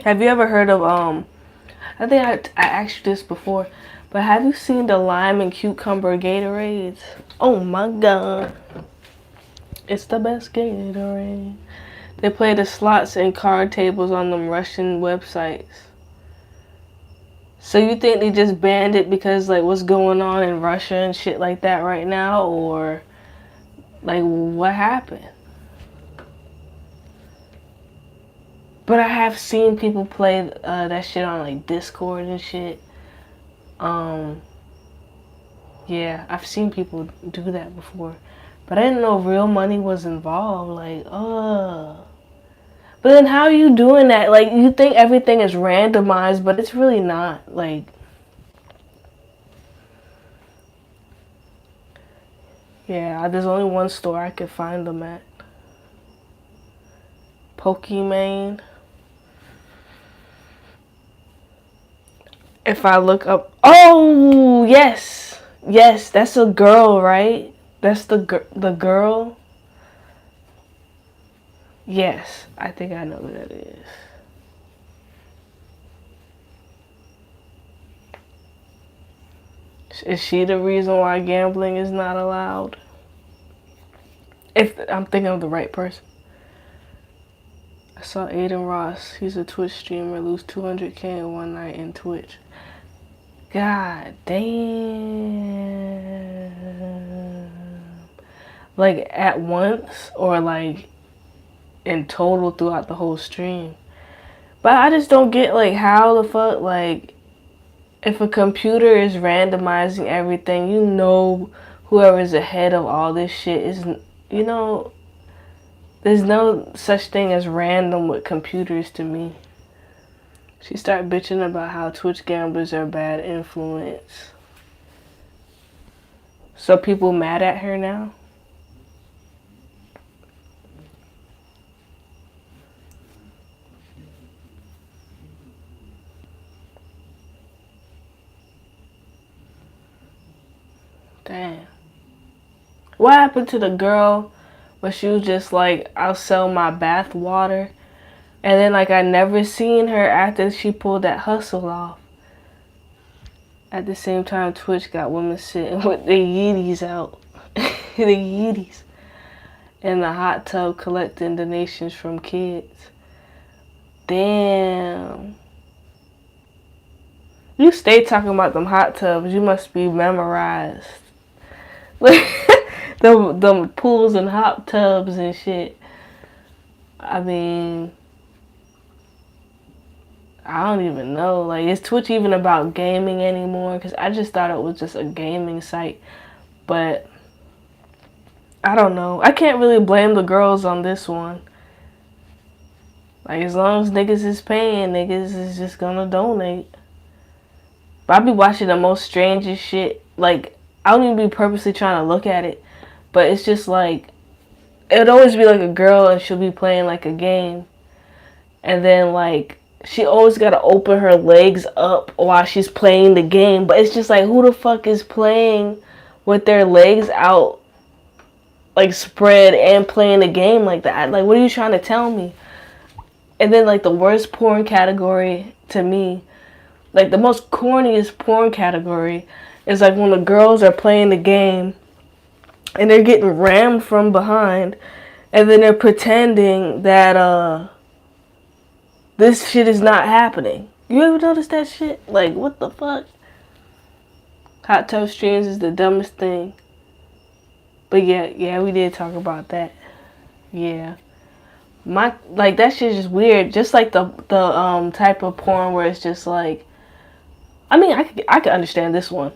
Have you ever heard of, I think I asked you this before, but have you seen the lime and cucumber Gatorades? Oh my god. It's the best Gatorade. They play the slots and card tables on them Russian websites. So you think they just banned it because like what's going on in Russia and shit like that right now, or like what happened? But I have seen people play that shit on like Discord and shit. Yeah, I've seen people do that before. But I didn't know real money was involved. Like, But But then how are you doing that? Like, you think everything is randomized, but it's really not. Like, yeah, there's only one store I could find them at. Pokimane. If I look up, oh yes, yes, that's a girl, right? That's the girl. Yes, I think I know who that is. Is she the reason why gambling is not allowed? If I'm thinking of the right person. I saw Aiden Ross. He's a Twitch streamer. Lose 200K in one night in Twitch. God damn. Like at once or like in total throughout the whole stream. But I just don't get like how the fuck, like, if a computer is randomizing everything, you know whoever's ahead of all this shit is, you know, there's no such thing as random with computers to me. She started bitching about how Twitch gamblers are bad influence. So people mad at her now? Damn. What happened to the girl where she was just like, I'll sell my bath water? And then like I never seen her after she pulled that hustle off. At the same time, Twitch got women sitting with their yeeties out. The yeeties. In the hot tub collecting donations from kids. Damn. You stay talking about them hot tubs. You must be memorized. Like, them pools and hot tubs and shit. I mean, I don't even know. Like, is Twitch even about gaming anymore? Because I just thought it was just a gaming site. But I don't know. I can't really blame the girls on this one. Like, as long as niggas is paying, niggas is just gonna donate. But I be watching the most strangest shit. Like, I don't even be purposely trying to look at it. But it's just like, it'd always be like a girl and she'll be playing like a game. And then like, she always gotta open her legs up while she's playing the game. But it's just like, who the fuck is playing with their legs out, like spread and playing the game like that? Like, what are you trying to tell me? And then like the worst porn category to me, like the most corniest porn category, is like when the girls are playing the game and they're getting rammed from behind and then they're pretending that this shit is not happening. You ever notice that shit? Like, what the fuck? Hot tub streams is the dumbest thing. But yeah, we did talk about that. Yeah. Like that shit's just weird. Just like the type of porn where it's just like, I mean, I could understand this one.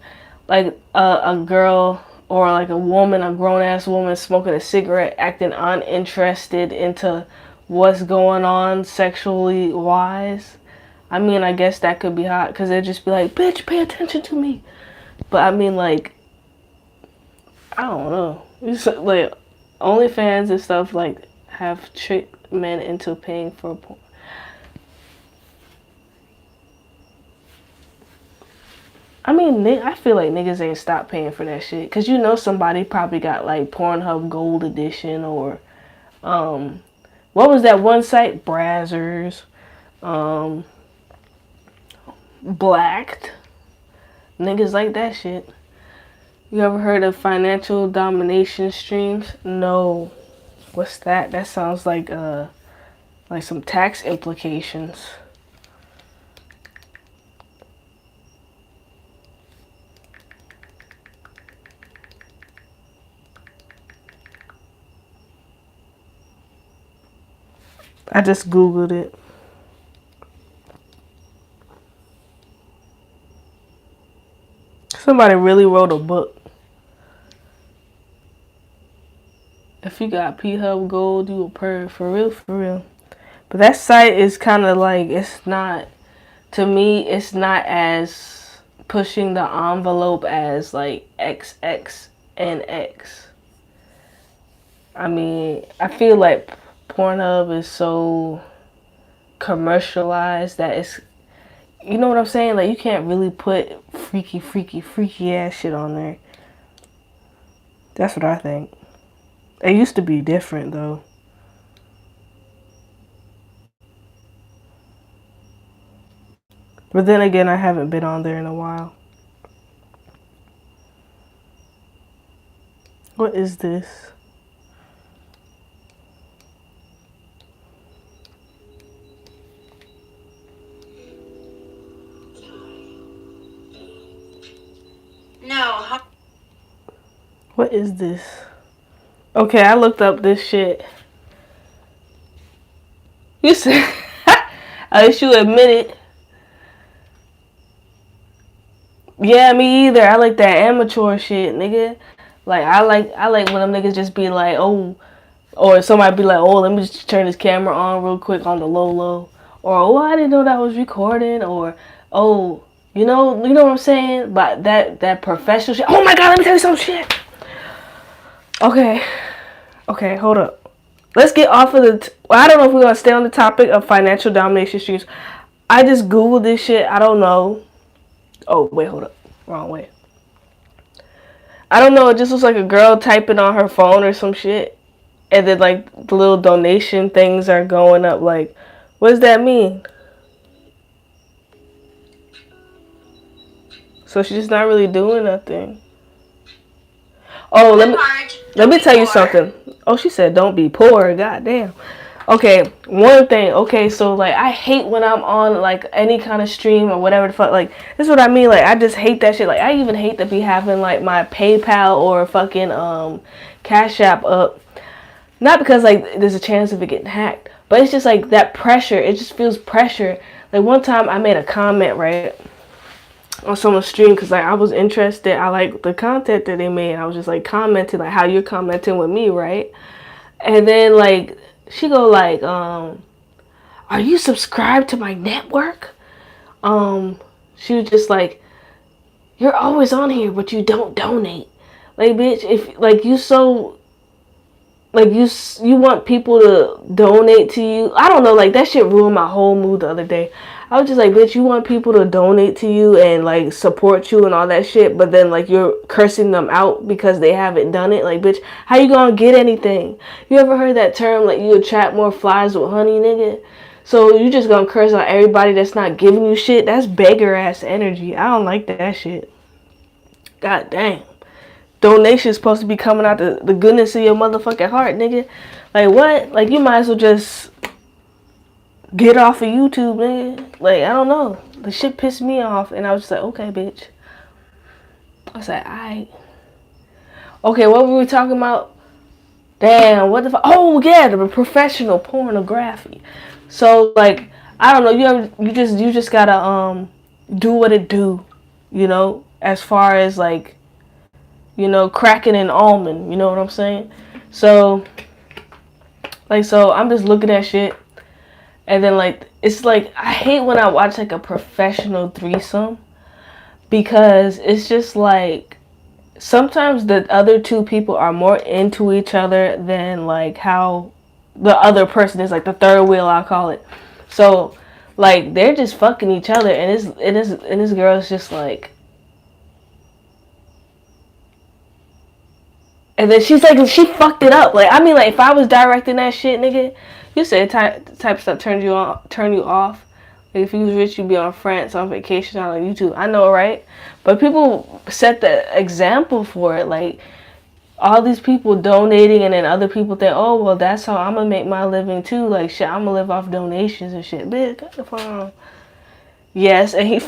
Like a girl or like a woman, a grown-ass woman smoking a cigarette, acting uninterested into what's going on sexually wise. I mean, I guess that could be hot because they'd just be like, bitch, pay attention to me. But I mean, like, I don't know. Like, OnlyFans and stuff like have tricked men into paying for porn. I mean, I feel like niggas ain't stopped paying for that shit. Because you know somebody probably got, like, Pornhub Gold Edition or, what was that one site? Brazzers. Blacked. Niggas like that shit. You ever heard of financial domination streams? No. What's that? That sounds like some tax implications. I just Googled it. Somebody really wrote a book. If you got P-Hub Gold, you a perv. For real, for real. But that site is kind of like, it's not, to me, it's not as pushing the envelope as like XX and X. I mean, I feel like Pornhub is so commercialized that it's, you know what I'm saying? Like, you can't really put freaky ass shit on there. That's what I think. It used to be different though. But then again, I haven't been on there in a while. What is this? No. What is this? Okay, I looked up this shit. You said, at least you admit it. Yeah, me either. I like that amateur shit, nigga. Like, I like when them niggas just be like, oh, or somebody be like, oh, let me just turn this camera on real quick on the low, or oh, I didn't know that was recording, or oh, you know what I'm saying? But that professional shit. Oh my god, let me tell you some shit. Okay, hold up. Let's get off of the. I don't know if we're gonna stay on the topic of financial domination streams. I just googled this shit. I don't know. Oh wait, hold up. Wrong way. I don't know. It just looks like a girl typing on her phone or some shit, and then like the little donation things are going up. Like, what does that mean? So she's just not really doing nothing. Oh, let me tell you something. Oh, she said don't be poor. God damn. Okay, one thing. Okay, so like I hate when I'm on like any kind of stream or whatever the fuck. Like, this is what I mean. Like, I just hate that shit. Like, I even hate to be having like my PayPal or fucking Cash App up. Not because like there's a chance of it getting hacked, but it's just like that pressure. It just feels pressure. Like, one time I made a comment, right, on someone's stream because like I was interested. I like the content that they made. I was just like commenting like how you're commenting with me, right? And then like she go like, are you subscribed to my network? She was just like, you're always on here but you don't donate. Like, bitch, if like you so like you want people to donate to you. I don't know, like that shit ruined my whole mood the other day. I was just like, bitch, you want people to donate to you and like support you and all that shit, but then like you're cursing them out because they haven't done it. Like, bitch, how you gonna get anything? You ever heard that term, like you attract more flies with honey, nigga? So you just gonna curse out everybody that's not giving you shit? That's beggar ass energy. I don't like that shit. God dang. Donations supposed to be coming out the goodness of your motherfucking heart, nigga. Like, what? Like, you might as well just get off of YouTube, nigga. Like, I don't know. The shit pissed me off, and I was just like, okay, bitch. I was like, alright. Okay, what were we talking about? Damn, what the fuck? Oh, yeah, the professional pornography. So, like, I don't know. You just gotta do what it do, you know, as far as like, you know, cracking an almond, you know what I'm saying? So, like, so I'm just looking at shit, and then, like, it's like, I hate when I watch, like, a professional threesome, because it's just, like, sometimes the other two people are more into each other than, like, how the other person is, like, the third wheel, I'll call it. So, like, they're just fucking each other, and this girl's just, like, and then she's like, she fucked it up. Like, I mean, like, if I was directing that shit, nigga, you said type of stuff turn you off. Like, if you was rich, you'd be on France on vacation on YouTube. I know, right? But people set the example for it. Like, all these people donating, and then other people think, oh, well, that's how I'm gonna make my living too. Like, shit, I'm gonna live off donations and shit. Bitch, got the phone. Yes, and he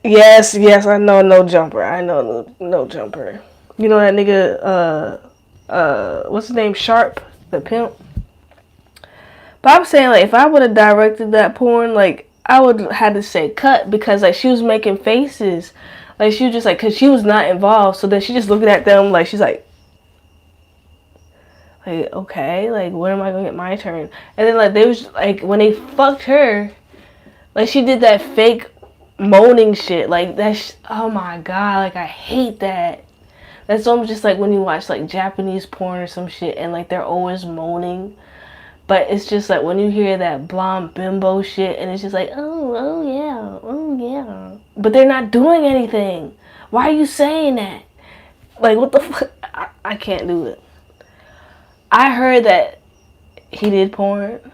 Yes, I know no jumper. I know no jumper. You know that nigga, what's his name? Sharp, the pimp. But I'm saying, like, if I would have directed that porn, like, I would have had to say cut, because, like, she was making faces. Like, she was just, like, because she was not involved. So then she just looking at them, like, she's like, Like, okay, like, when am I gonna get my turn? And then, like, they was, like, when they fucked her, like, she did that fake moaning shit. Like, oh my god, like, I hate that. That's almost just like when you watch, like, Japanese porn or some shit, and, like, they're always moaning. But it's just, like, when you hear that blonde bimbo shit, and it's just like, oh yeah, oh, yeah. But they're not doing anything. Why are you saying that? Like, what the fuck? I can't do it. I heard that he did porn.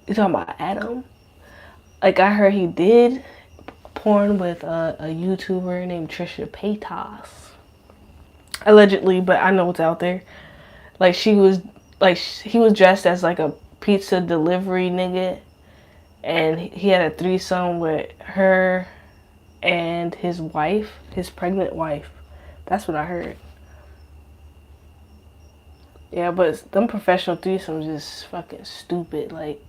You talking about Adam? Like, I heard he did porn with a YouTuber named Trisha Paytas. Allegedly, but I know it's out there. Like, he was dressed as, like, a pizza delivery nigga. And he had a threesome with her and his wife, his pregnant wife. That's what I heard. Yeah, but them professional threesomes is fucking stupid. Like,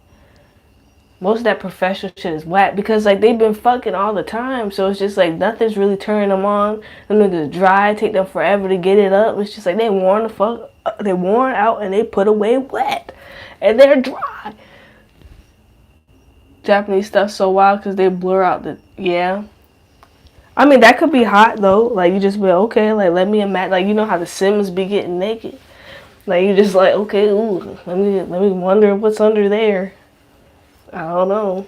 most of that professional shit is whack because, like, they've been fucking all the time. So it's just, like, nothing's really turning them on. Them niggas dry, take them forever to get it up. It's just, like, they worn out and they put away wet. And they're dry. Japanese stuff so wild because they blur out the, yeah. I mean, that could be hot, though. Like, you just be, okay, like, let me imagine. Like, you know how the Sims be getting naked? Like, you just like, okay, ooh, let me wonder what's under there. I don't know.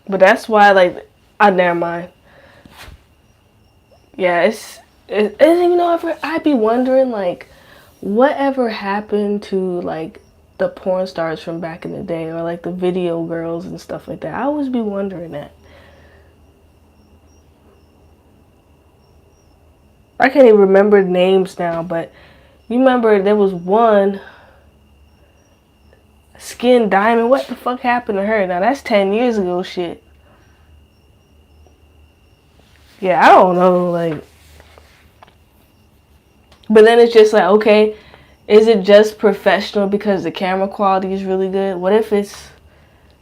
But that's why, like, never mind. Yeah, and you know, I'd be wondering, like, whatever happened to, like, the porn stars from back in the day, or, like, the video girls and stuff like that. I always be wondering that. I can't even remember names now, but you remember there was one Skin Diamond. What the fuck happened to her? Now that's 10 years ago shit. Yeah, I don't know, like. But then it's just like, okay, is it just professional because the camera quality is really good? What if it's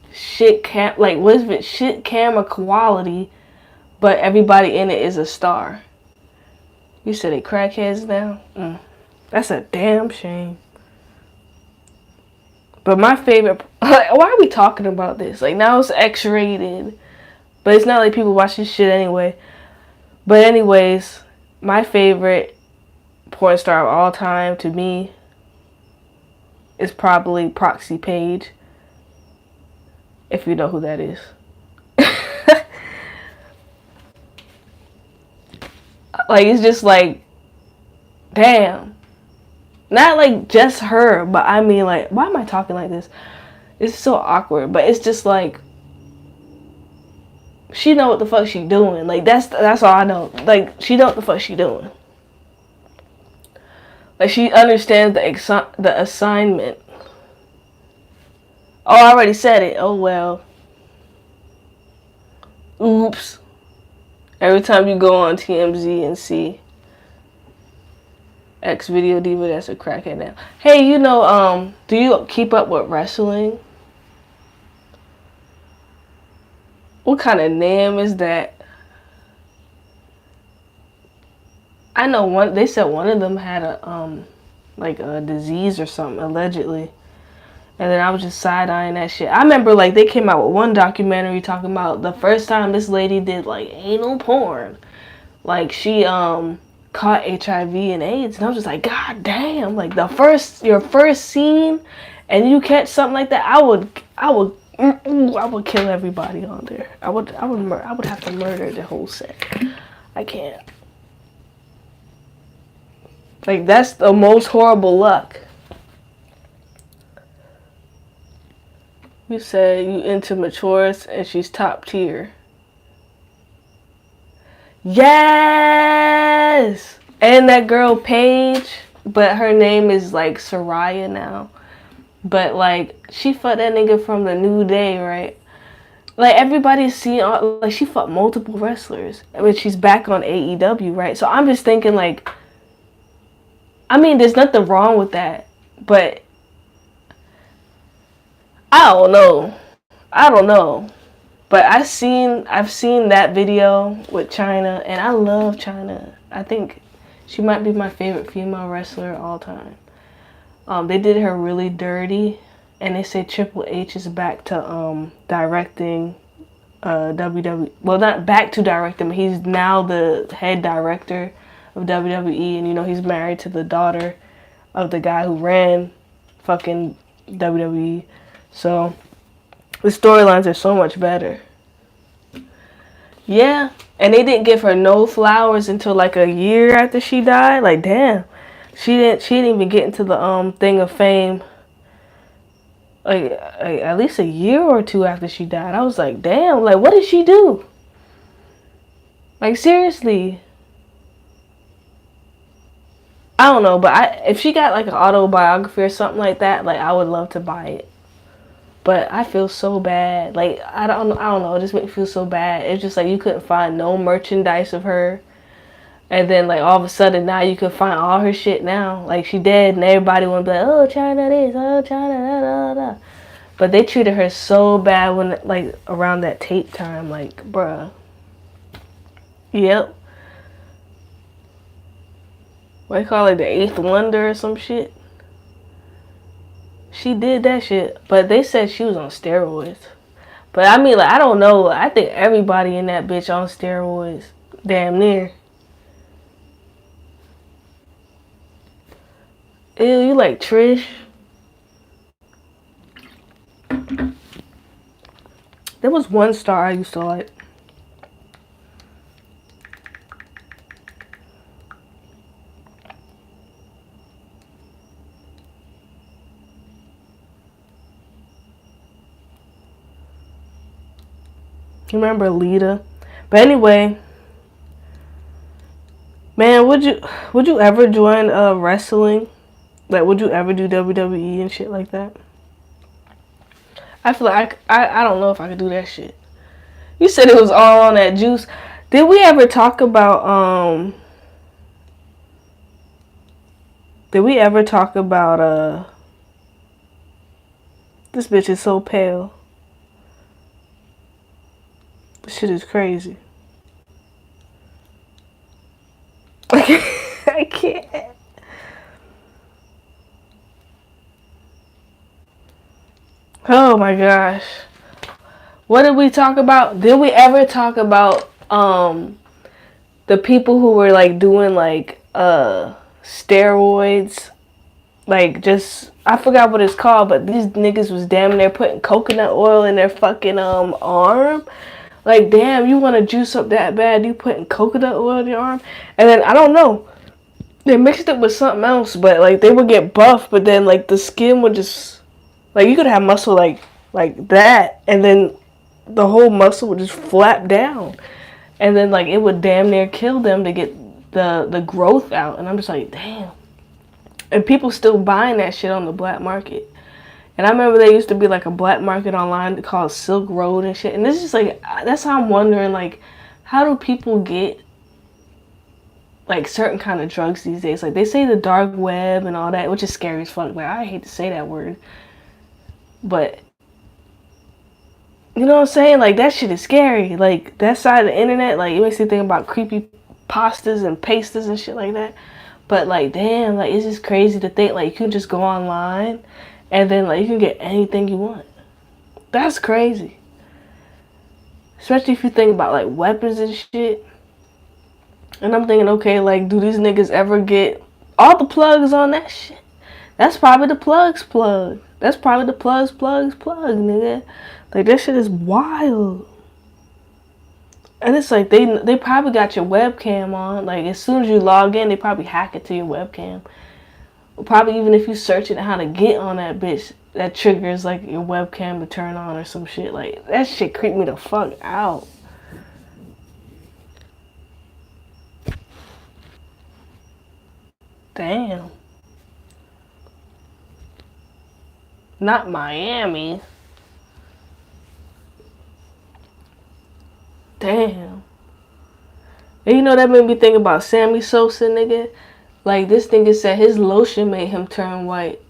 what if it's shit camera quality, but everybody in it is a star? You said they crackheads now? That's a damn shame. But my favorite, why are we talking about this? Like, now it's X-rated, but it's not like people watch this shit anyway. But anyways, my favorite porn star of all time to me is probably Proxy Page, if you know who that is. Like, it's just like, damn. Not like just her, but I mean, like, why am I talking like this? It's so awkward, but it's just like, she know what the fuck she doing. Like, that's all I know. Like, she know what the fuck she doing. Like, she understands the assignment. Oh, I already said it. Oh, well. Oops. Every time you go on TMZ and see X Video Diva, that's a crackhead now. Hey, you know, do you keep up with wrestling? What kind of name is that? I know they said one of them had a disease or something, allegedly. And then I was just side-eyeing that shit. I remember, like, they came out with one documentary talking about the first time this lady did, like, anal porn. Like, she, caught HIV and AIDS. And I was just like, God damn. Like, your first scene, and you catch something like that, I would kill everybody on there. I would have to murder the whole set. I can't. Like, that's the most horrible luck. You said you into matures and she's top tier. Yes! And that girl Paige, but her name is like Soraya now. But like, she fucked that nigga from the New Day, right? Like, everybody's seen, like, she fucked multiple wrestlers. I mean, she's back on AEW, right? So I'm just thinking, like, I mean, there's nothing wrong with that, but I don't know. But I've seen that video with China, and I love China. I think She might be my favorite female wrestler of all time. They did her really dirty, and they say Triple H is back to directing WWE. Well, not back to directing, but he's now the head director of WWE, and you know he's married to the daughter of the guy who ran fucking WWE. So the storylines are so much better. Yeah, and they didn't give her no flowers until like a year after she died. Like, damn, she didn't even get into the thing of fame like at least a year or two after she died. I was like, damn, like what did she do? Like seriously. I don't know, but if she got like an autobiography or something like that, like I would love to buy it. But I feel so bad. Like I don't know, it just makes me feel so bad. It's just like you couldn't find no merchandise of her. And then like all of a sudden now you can find all her shit now. Like she dead and everybody wanna be like, oh China this, oh China da da da. But they treated her so bad when like around that tape time, like bruh. Yep. What they call it, the eighth wonder or some shit. She did that shit, but they said she was on steroids. But I mean, like I don't know. I think everybody in that bitch on steroids, damn near. Ew, you like Trish? There was one star I used to like. You remember Lita? But anyway, man, would you ever join wrestling? Like, would you ever do WWE and shit like that? I feel like I don't know if I could do that shit. You said it was all on that juice. Did we ever talk about this bitch is so pale. This shit is crazy. I can't. Oh my gosh. What did we talk about? Did we ever talk about the people who were like doing like steroids? Like just I forgot what it's called, but these niggas was damn near putting coconut oil in their fucking arm. Like damn, you want to juice up that bad, you putting coconut oil in your arm? And then I don't know. They mixed it with something else, but like they would get buff, but then like the skin would just like you could have muscle like that, and then the whole muscle would just flap down, and then like it would damn near kill them to get the growth out. And I'm just like, damn. And people still buying that shit on the black market. And I remember there used to be like a black market online called Silk Road and shit. And this is just like that's how I'm wondering like how do people get like certain kind of drugs these days? Like they say the dark web and all that, which is scary as fuck. Like I hate to say that word. But you know what I'm saying? Like that shit is scary. Like that side of the internet, like it makes you think about creepy pastas and pastas and shit like that. But like damn, like it's just crazy to think like you can just go online and then like you can get anything you want. That's crazy. Especially if you think about like weapons and shit. And I'm thinking, okay, like do these niggas ever get all the plugs on that shit? That's probably the plug's plug. That's probably the plug's plug, nigga. Like, that shit is wild. And it's like, they probably got your webcam on. Like, as soon as you log in, they probably hack it to your webcam. Probably even if you search it how to get on that bitch, that triggers, like, your webcam to turn on or some shit. Like, that shit creeped me the fuck out. Damn. Not Miami. Damn. And you know that made me think about Sammy Sosa, nigga. Like this nigga said his lotion made him turn white.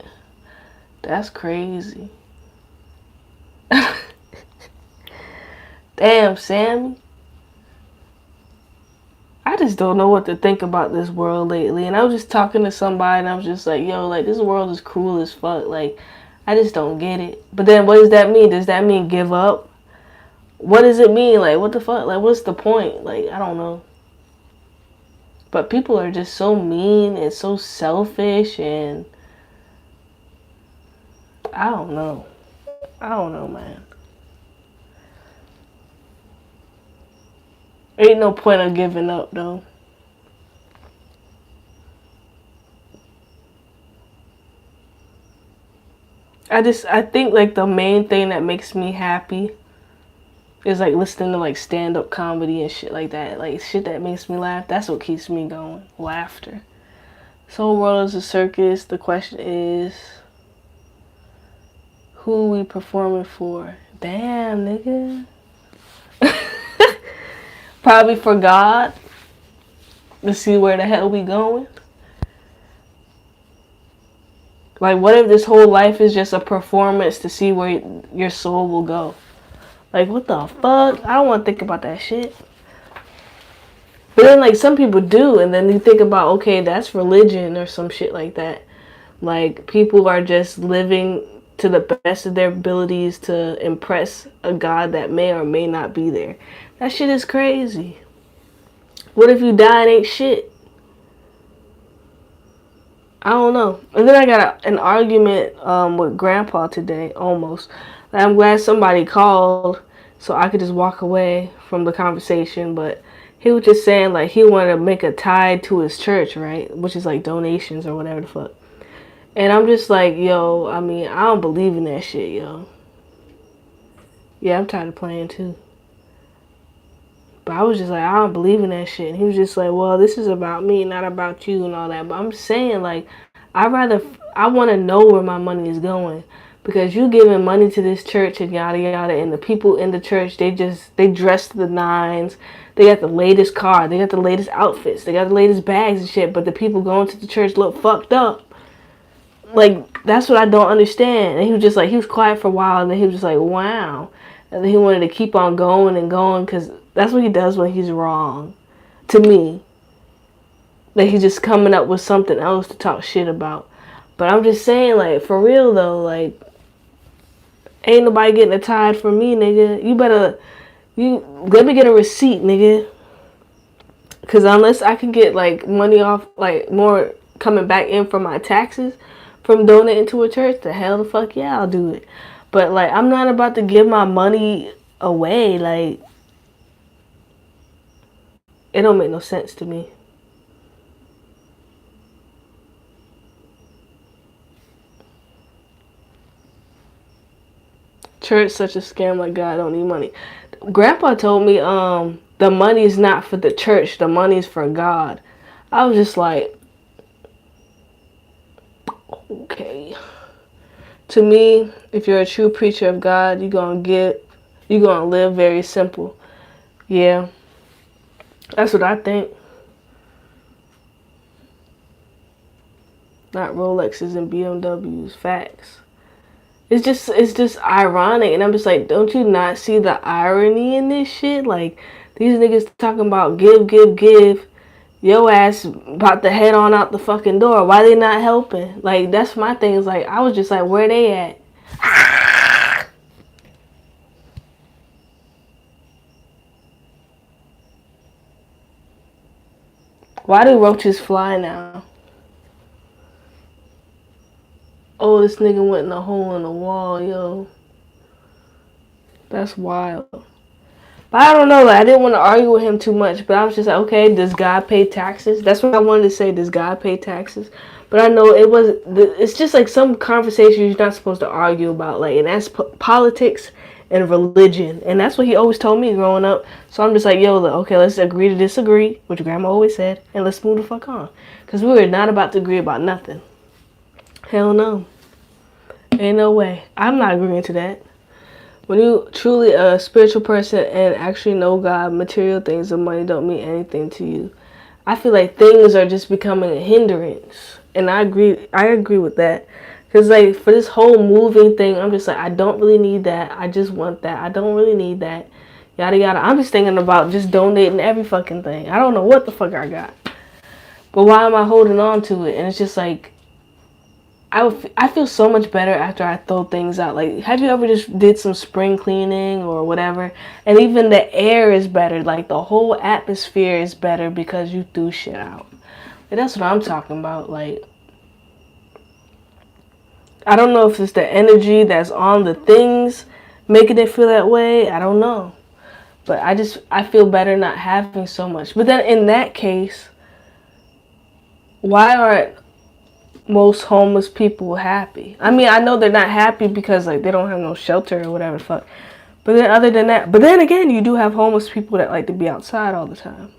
That's crazy. Damn, Sammy. I I just don't know what to think about this world lately. And I was just talking to somebody and I was just like, yo, like, this world is cruel as fuck. Like, I just don't get it. But then what does that mean? Does that mean give up? What does it mean? Like, what the fuck? Like, what's the point? Like, I don't know. But people are just so mean and so selfish, and I don't know. I don't know, man. Ain't no point of giving up, though. I think, like, the main thing that makes me happy is, like, listening to, like, stand-up comedy and shit like that. Like, shit that makes me laugh. That's what keeps me going. Laughter. This whole world is a circus. The question is, who are we performing for? Damn, nigga. Probably for God. To see where the hell we going. Like, what if this whole life is just a performance to see where your soul will go? Like, what the fuck? I don't want to think about that shit. But then, like, some people do, and then you think about, okay, that's religion or some shit like that. Like, people are just living to the best of their abilities to impress a God that may or may not be there. That shit is crazy. What if you die and ain't shit? I don't know. And then I got an argument with Grandpa today, almost. I'm glad somebody called so I could just walk away from the conversation. But he was just saying, like, he wanted to make a tithe to his church, right? Which is, like, donations or whatever the fuck. And I'm just like, yo, I mean, I don't believe in that shit, yo. Yeah, I'm tired of playing, too. But I was just like, I don't believe in that shit. And he was just like, well, this is about me, not about you and all that. But I'm saying, like, I want to know where my money is going. Because you giving money to this church and yada yada. And the people in the church, they dress to the nines. They got the latest car. They got the latest outfits. They got the latest bags and shit. But the people going to the church look fucked up. Like, that's what I don't understand. And he was just like, he was quiet for a while. And then he was just like, wow. And then he wanted to keep on going and going because that's what he does when he's wrong. To me. Like, he's just coming up with something else to talk shit about. But I'm just saying, like, for real, though, like, ain't nobody getting a tithe from me, nigga. Let me get a receipt, nigga. Because unless I can get, like, money off, like, more coming back in from my taxes from donating to a church, the hell the fuck yeah, I'll do it. But, like, I'm not about to give my money away. Like, it don't make no sense to me. Church such a scam, like God don't need money. Grandpa told me the money is not for the church, the money is for God. I was just like, okay. To me, if you're a true preacher of God, you're gonna live very simple. Yeah. That's what I think. Not Rolexes and BMWs. Facts. It's just ironic, and I'm just like, don't you not see the irony in this shit? Like, these niggas talking about give. Yo ass about to head on out the fucking door. Why they not helping? Like, that's my thing. Is like, I was just like, where they at? Why do roaches fly now? Oh, this nigga went in a hole in the wall, yo. That's wild. But I don't know, like, I didn't want to argue with him too much, but I was just like, okay, does God pay taxes? That's what I wanted to say, does God pay taxes? But I know it's just like some conversations you're not supposed to argue about, like, and that's politics and religion. And that's what he always told me growing up. So I'm just like, yo, okay, let's agree to disagree, which Grandma always said, and let's move the fuck on. Because we were not about to agree about nothing. Hell no. Ain't no way. I'm not agreeing to that. When you truly a spiritual person and actually know God, material things and money don't mean anything to you. I feel like things are just becoming a hindrance. And I agree with that. Because, like, for this whole moving thing, I'm just like, I don't really need that. I just want that. I don't really need that. yada yada. I'm just thinking about just donating every fucking thing. I don't know what the fuck I got, but why am I holding on to it? And it's just like, I feel so much better after I throw things out. Like, have you ever just did some spring cleaning or whatever, and even the air is better, like the whole atmosphere is better because you threw shit out. And that's what I'm talking about. Like, I don't know if it's the energy that's on the things making it feel that way. I don't know, but I feel better not having so much. But then in that case, why aren't most homeless people happy? I mean, I know they're not happy because like they don't have no shelter or whatever the fuck. But then other than that, but then again, you do have homeless people that like to be outside all the time.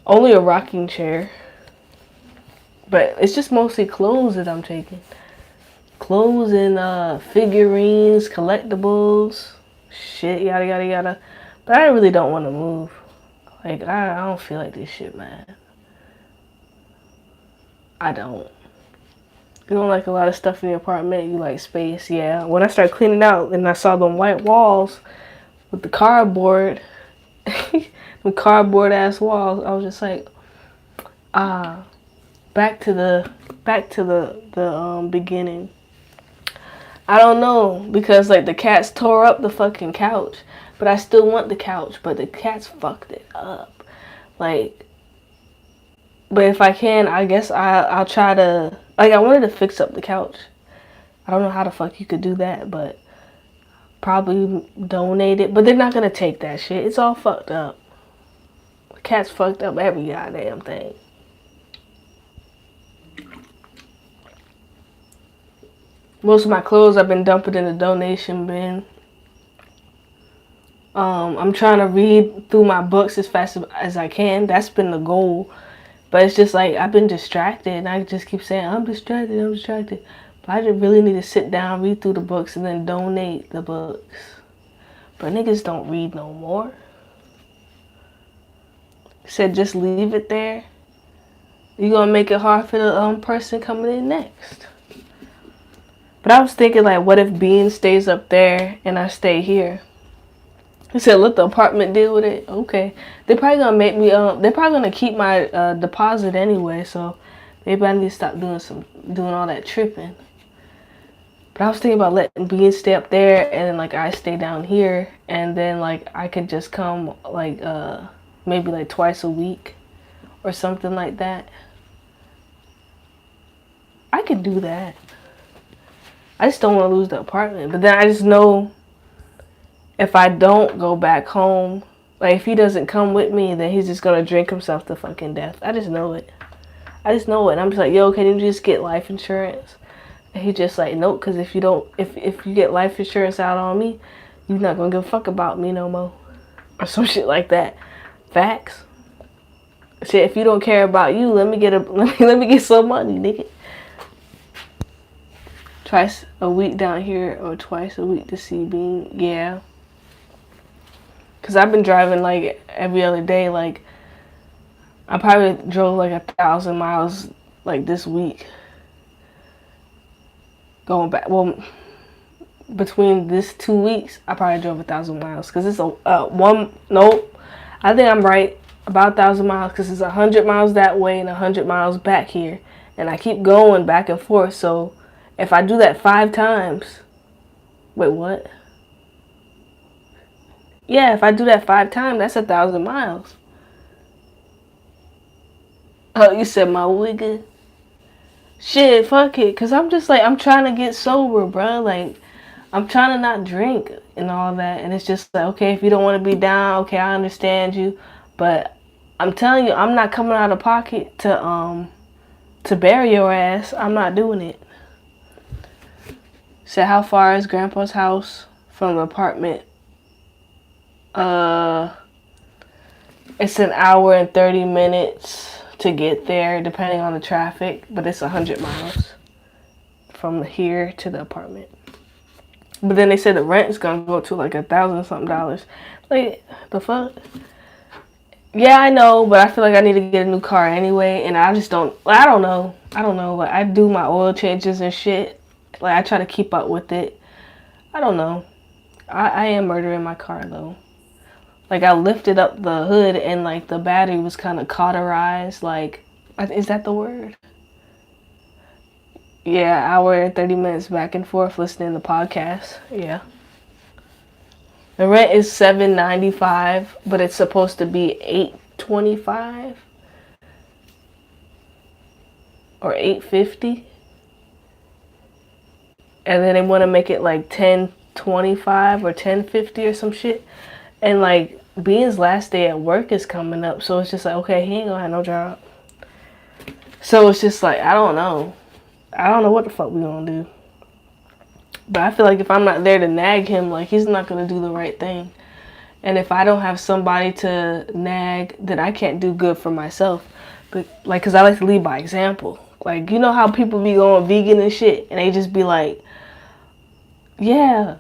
Only a rocking chair. But it's just mostly clothes that I'm taking. Clothes and figurines, collectibles, shit, yada yada yada. But I really don't want to move. Like, I don't feel like this shit, man. I don't. You don't like a lot of stuff in the apartment. You like space, yeah. When I started cleaning out and I saw them white walls with the cardboard, the cardboard ass walls, I was just like, back to the beginning. I don't know, because like the cats tore up the fucking couch, but I still want the couch, but the cats fucked it up. Like, but if I can, I guess I'll try to, like, I wanted to fix up the couch. I don't know how the fuck you could do that, but probably donate it. But they're not gonna take that shit. It's all fucked up. The cats fucked up every goddamn thing. Most of my clothes I've been dumping in the donation bin. I'm trying to read through my books as fast as I can. That's been the goal. But it's just like, I've been distracted, and I just keep saying, I'm distracted. But I just really need to sit down, read through the books, and then donate the books. But niggas don't read no more. Said just leave it there. You're gonna make it hard for the person coming in next. But I was thinking, like, what if Bean stays up there and I stay here? He said, let the apartment deal with it. Okay. They're probably going to make me, they're probably going to keep my deposit anyway. So maybe I need to stop doing all that tripping. But I was thinking about letting Bean stay up there and then, like, I stay down here. And then, like, I could just come, like, maybe, like, twice a week or something like that. I could do that. I just don't want to lose the apartment. But then I just know, if I don't go back home, like, if he doesn't come with me, then he's just gonna drink himself to fucking death. I just know it. And I'm just like, yo, can you just get life insurance? And he's just like, nope, because if you get life insurance out on me, you're not gonna give a fuck about me no more. Or some shit like that. Facts. Shit, if you don't care about you, let me get some money, nigga. Twice a week down here or twice a week to see Bean. Yeah. Because I've been driving, like, every other day. Like, I probably drove, like, 1,000 miles, like, this week. Going back. Well, between this 2 weeks, I probably drove 1,000 miles. Because it's nope. I think I'm right. About 1,000 miles. Because it's 100 miles that way and 100 miles back here. And I keep going back and forth. So, if I do that 5 times. Wait, what? Yeah, if I do that 5 times, that's 1,000 miles. Oh, you said my wigga? Shit, fuck it. Because I'm just like, I'm trying to get sober, bro. Like, I'm trying to not drink and all that. And it's just like, okay, if you don't want to be down, okay, I understand you. But I'm telling you, I'm not coming out of pocket to bury your ass. I'm not doing it. Said, how far is Grandpa's house from the apartment? It's an hour and 30 minutes to get there, depending on the traffic, but it's 100 miles from here to the apartment. But then they said the rent is gonna go to like $1,000 something. Like, the fuck? Yeah, I know, but I feel like I need to get a new car anyway, and I just don't. I don't know. Like, I do my oil changes and shit. Like, I try to keep up with it. I don't know. I am murdering my car though. Like I lifted up the hood and like the battery was kind of cauterized. Like, is that the word? Yeah, hour and 30 minutes back and forth listening to podcasts. Yeah. The rent is $7.95, but it's supposed to be $8.25 or $8.50, and then they want to make it like $10.25 or $10.50 or some shit. And like Bean's last day at work is coming up, so it's just like, okay, he ain't gonna have no job. So it's just like, I don't know what the fuck we gonna do. But I feel like if I'm not there to nag him, like he's not gonna do the right thing. And if I don't have somebody to nag, then I can't do good for myself. But like, cause I like to lead by example. Like, you know how people be going vegan and shit, and they just be like, yeah,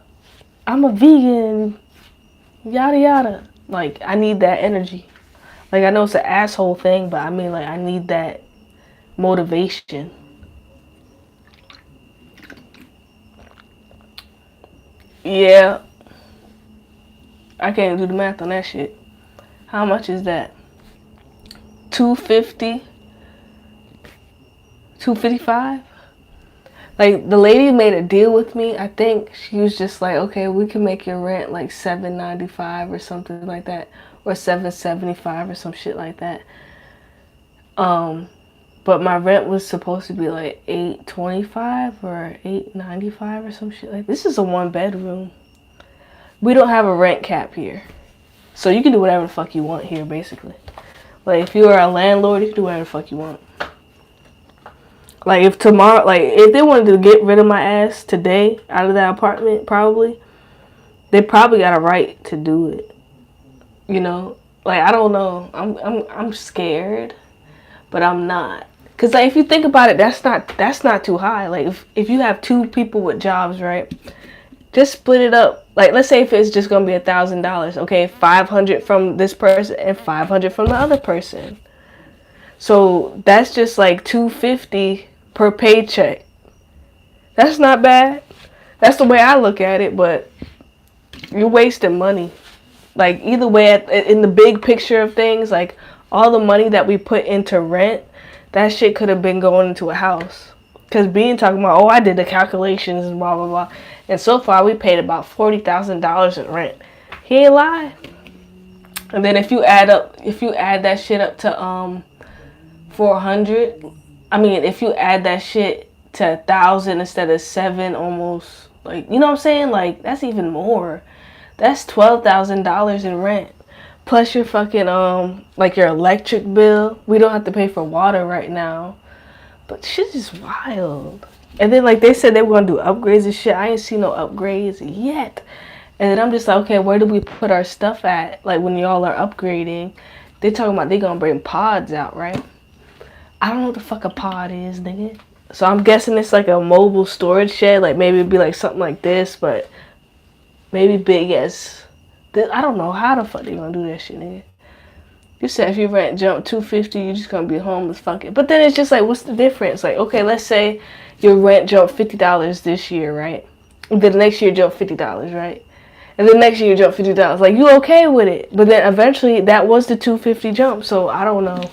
I'm a vegan, yada yada. Like, I need that energy. Like, I know it's an asshole thing, but I mean, like, I need that motivation. Yeah. I can't do the math on that shit. How much is that? $250? $255? Like, the lady made a deal with me. I think she was just like, okay, we can make your rent like $7.95 or something like that, or $7.75 or some shit like that. But my rent was supposed to be like $8.25 or $8.95 or some shit like that. This is a 1-bedroom. We don't have a rent cap here. So you can do whatever the fuck you want here, basically. Like, if you are a landlord, you can do whatever the fuck you want. Like, if tomorrow, like, if they wanted to get rid of my ass today out of that apartment, probably, they probably got a right to do it. You know? Like, I don't know. I'm scared, but I'm not. Cause like, if you think about it, that's not too high. Like, if you have 2 people with jobs, right? Just split it up. Like, let's say if it's just gonna be $1,000, okay, 500 from this person and 500 from the other person. So that's just like $250 per paycheck. That's not bad. That's the way I look at it, but you're wasting money. Like, either way, in the big picture of things, like, all the money that we put into rent, that shit could have been going into a house. Because Bean talking about, oh, I did the calculations and blah, blah, blah. And so far, we paid about $40,000 in rent. He ain't lying. And then if you add that shit up to 400, I mean, if you add that shit to 1,000 instead of 7, almost, like, you know what I'm saying? Like, that's even more. That's $12,000 in rent. Plus your fucking, like, your electric bill. We don't have to pay for water right now. But shit is wild. And then, like, they said they were going to do upgrades and shit. I ain't seen no upgrades yet. And then I'm just like, okay, where do we put our stuff at? Like, when y'all are upgrading, they talking about they going to bring pods out, right? I don't know what the fuck a pod is, nigga. So I'm guessing it's like a mobile storage shed. Like, maybe it'd be like something like this, but maybe big as this. I don't know how the fuck they going to do that shit, nigga. You said if your rent jump $250, you're just gonna be homeless. Fuck it. But then it's just like, what's the difference? Like, okay, let's say your rent jumped $50 this year, right? And then the next year jumped $50, right? And then next year you jump $50. Like, you okay with it? But then eventually that was the $250 jump. So I don't know.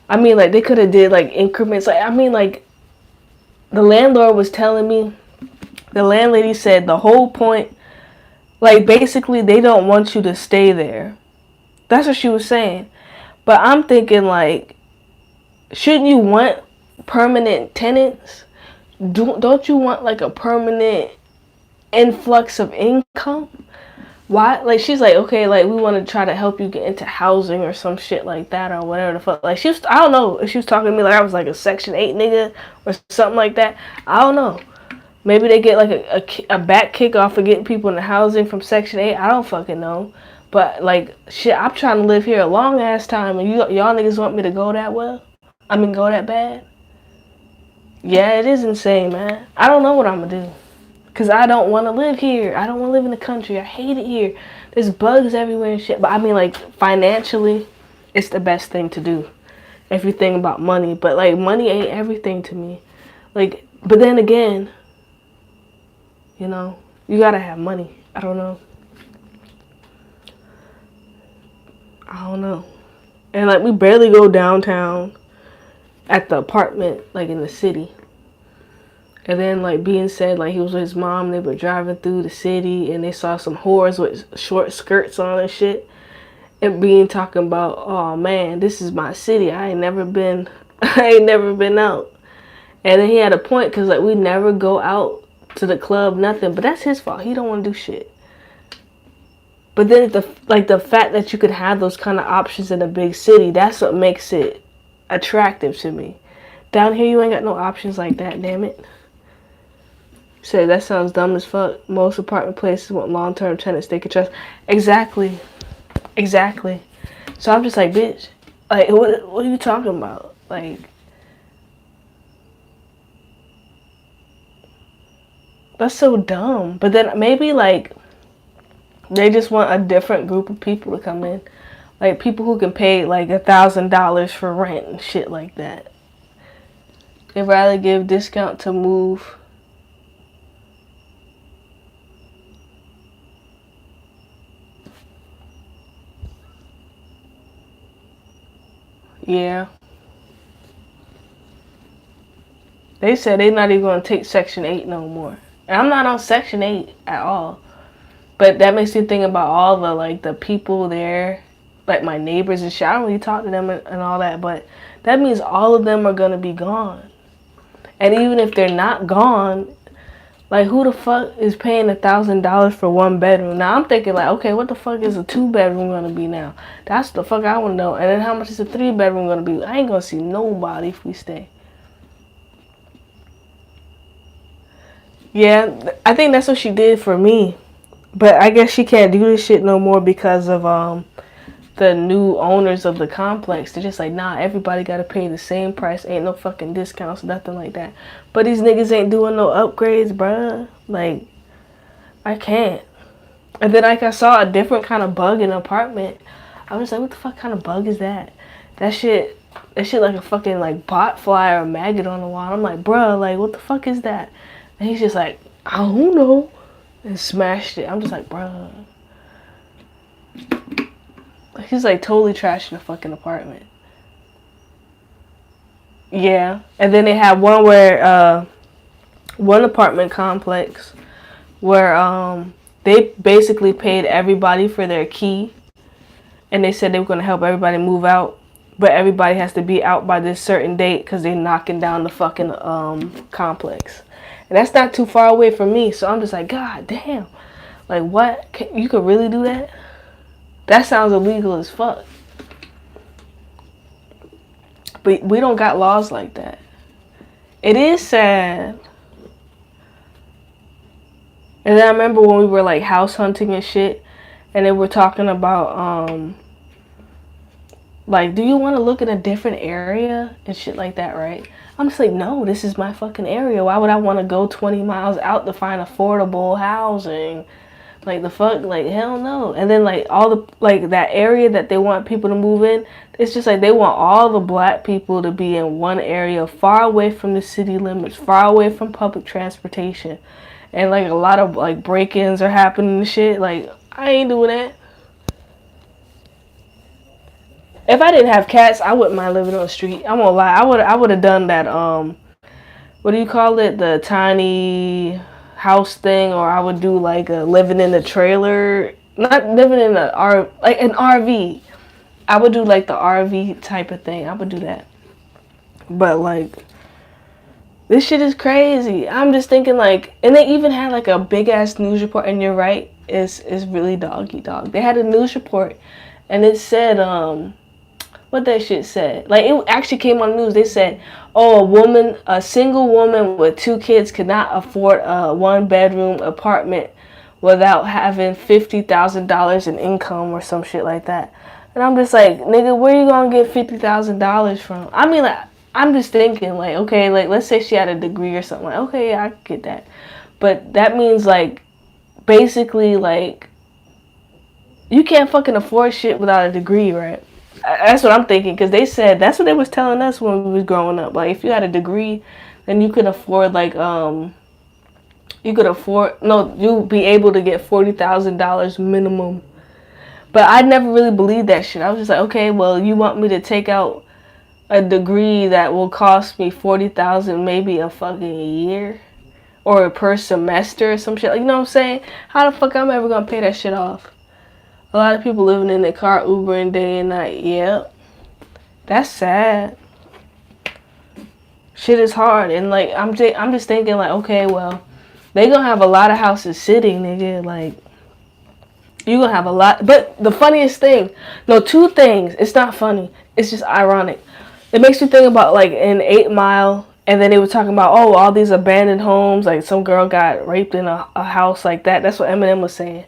I mean, like, they could have did like increments. Like, I mean, like, the landlord was telling me, the landlady said the whole point, like, basically they don't want you to stay there. That's what she was saying. But I'm thinking, like, shouldn't you want permanent tenants? Don't you want, like, a permanent influx of income? Why? Like, she's like, okay, like, we want to try to help you get into housing or some shit like that or whatever the fuck. Like, I don't know if she was talking to me like I was, like, a Section 8 nigga or something like that. I don't know. Maybe they get, like, a back kick off of getting people into housing from Section 8. I don't fucking know. But, like, shit, I'm trying to live here a long-ass time, and y'all niggas want me to go that well? I mean, go that bad? Yeah, it is insane, man. I don't know what I'm gonna do. Because I don't want to live here. I don't want to live in the country. I hate it here. There's bugs everywhere and shit. But, I mean, like, financially, it's the best thing to do. If you think about money. But, like, money ain't everything to me. Like, but then again, you know, you gotta have money. I don't know. And like we barely go downtown at the apartment, like in the city. And then like being said, like he was with his mom, they were driving through the city and they saw some whores with short skirts on and shit. And being talking about, oh man, this is my city. I ain't never been out. And then he had a point because like we never go out to the club, nothing. But that's his fault. He don't want to do shit. But then the fact that you could have those kind of options in a big city, that's what makes it attractive to me. Down here, you ain't got no options like that. Damn it. Say that sounds dumb as fuck. Most apartment places want long-term tenants they can trust. Exactly. So I'm just like, bitch, like what are you talking about? Like, that's so dumb. But then maybe like they just want a different group of people to come in, like people who can pay like $1,000 for rent and shit like that. They'd rather give discount to move. Yeah. They said they're not even going to take Section 8 no more. And I'm not on Section 8 at all. But that makes me think about all the, like, the people there, like my neighbors and shit. I don't really talk to them and all that. But that means all of them are going to be gone. And even if they're not gone, like, who the fuck is paying $1,000 for one bedroom? Now, I'm thinking, like, okay, what the fuck is a 2-bedroom going to be now? That's the fuck I want to know. And then how much is a 3-bedroom going to be? I ain't going to see nobody if we stay. Yeah, I think that's what she did for me. But I guess she can't do this shit no more because of the new owners of the complex. They're just like, nah, everybody got to pay the same price. Ain't no fucking discounts, nothing like that. But these niggas ain't doing no upgrades, bruh. Like, I can't. And then like I saw a different kind of bug in the apartment. I was like, what the fuck kind of bug is that? That shit like a fucking like bot fly or a maggot on the wall. I'm like, bruh, like what the fuck is that? And he's just like, I don't know. And smashed it. I'm just like, bruh. He's like totally trashing the fucking apartment. Yeah. And then they had one where, one apartment complex where they basically paid everybody for their key. And they said they were going to help everybody move out. But everybody has to be out by this certain date because they're knocking down the fucking complex. And that's not too far away from me. So I'm just like, God damn. Like, what? You could really do that? That sounds illegal as fuck. But we don't got laws like that. It is sad. And then I remember when we were like house hunting and shit. And they were talking about, like, do you want to look in a different area? And shit like that, right? I'm just like, no, this is my fucking area. Why would I want to go 20 miles out to find affordable housing? Like, the fuck? Like, hell no. And then, like, all the, like, that area that they want people to move in, it's just like they want all the black people to be in one area, far away from the city limits, far away from public transportation. And, like, a lot of, like, break-ins are happening and shit. Like, I ain't doing that. If I didn't have cats, I wouldn't mind living on the street. I won't lie. I would have done that, what do you call it? The tiny house thing, or I would do like a living in a trailer. Not living in like an RV. I would do like the RV type of thing. I would do that. But like, this shit is crazy. I'm just thinking like, and they even had like a big ass news report, and you're right, it's really doggy dog. They had a news report and it said, what that shit said. Like, it actually came on the news. They said, oh, a single woman with 2 kids could not afford a 1-bedroom apartment without having $50,000 in income or some shit like that. And I'm just like, nigga, where you gonna get $50,000 from? I mean, like, I'm just thinking, like, okay, like, let's say she had a degree or something. Like, okay, yeah, I could get that. But that means, like, basically, like, you can't fucking afford shit without a degree, right? That's what I'm thinking, because they said that's what they was telling us when we was growing up. Like, if you had a degree, then you could afford like You could afford, no, you'd be able to get $40,000 minimum. But I never really believed that shit. I was just like, okay, well, you want me to take out a degree that will cost me 40,000 maybe a fucking year? Or per semester or some shit. Like, you know what I'm saying? How the fuck I'm ever gonna pay that shit off? A lot of people living in their car, Ubering day and night. Yep. That's sad. Shit is hard. And like, I'm just thinking like, okay, well, they gonna have a lot of houses sitting, nigga. Like, you gonna have a lot. But the funniest thing, no, two things. It's not funny. It's just ironic. It makes me think about like in 8 Mile, and then they were talking about, oh, all these abandoned homes. Like some girl got raped in a house like that. That's what Eminem was saying.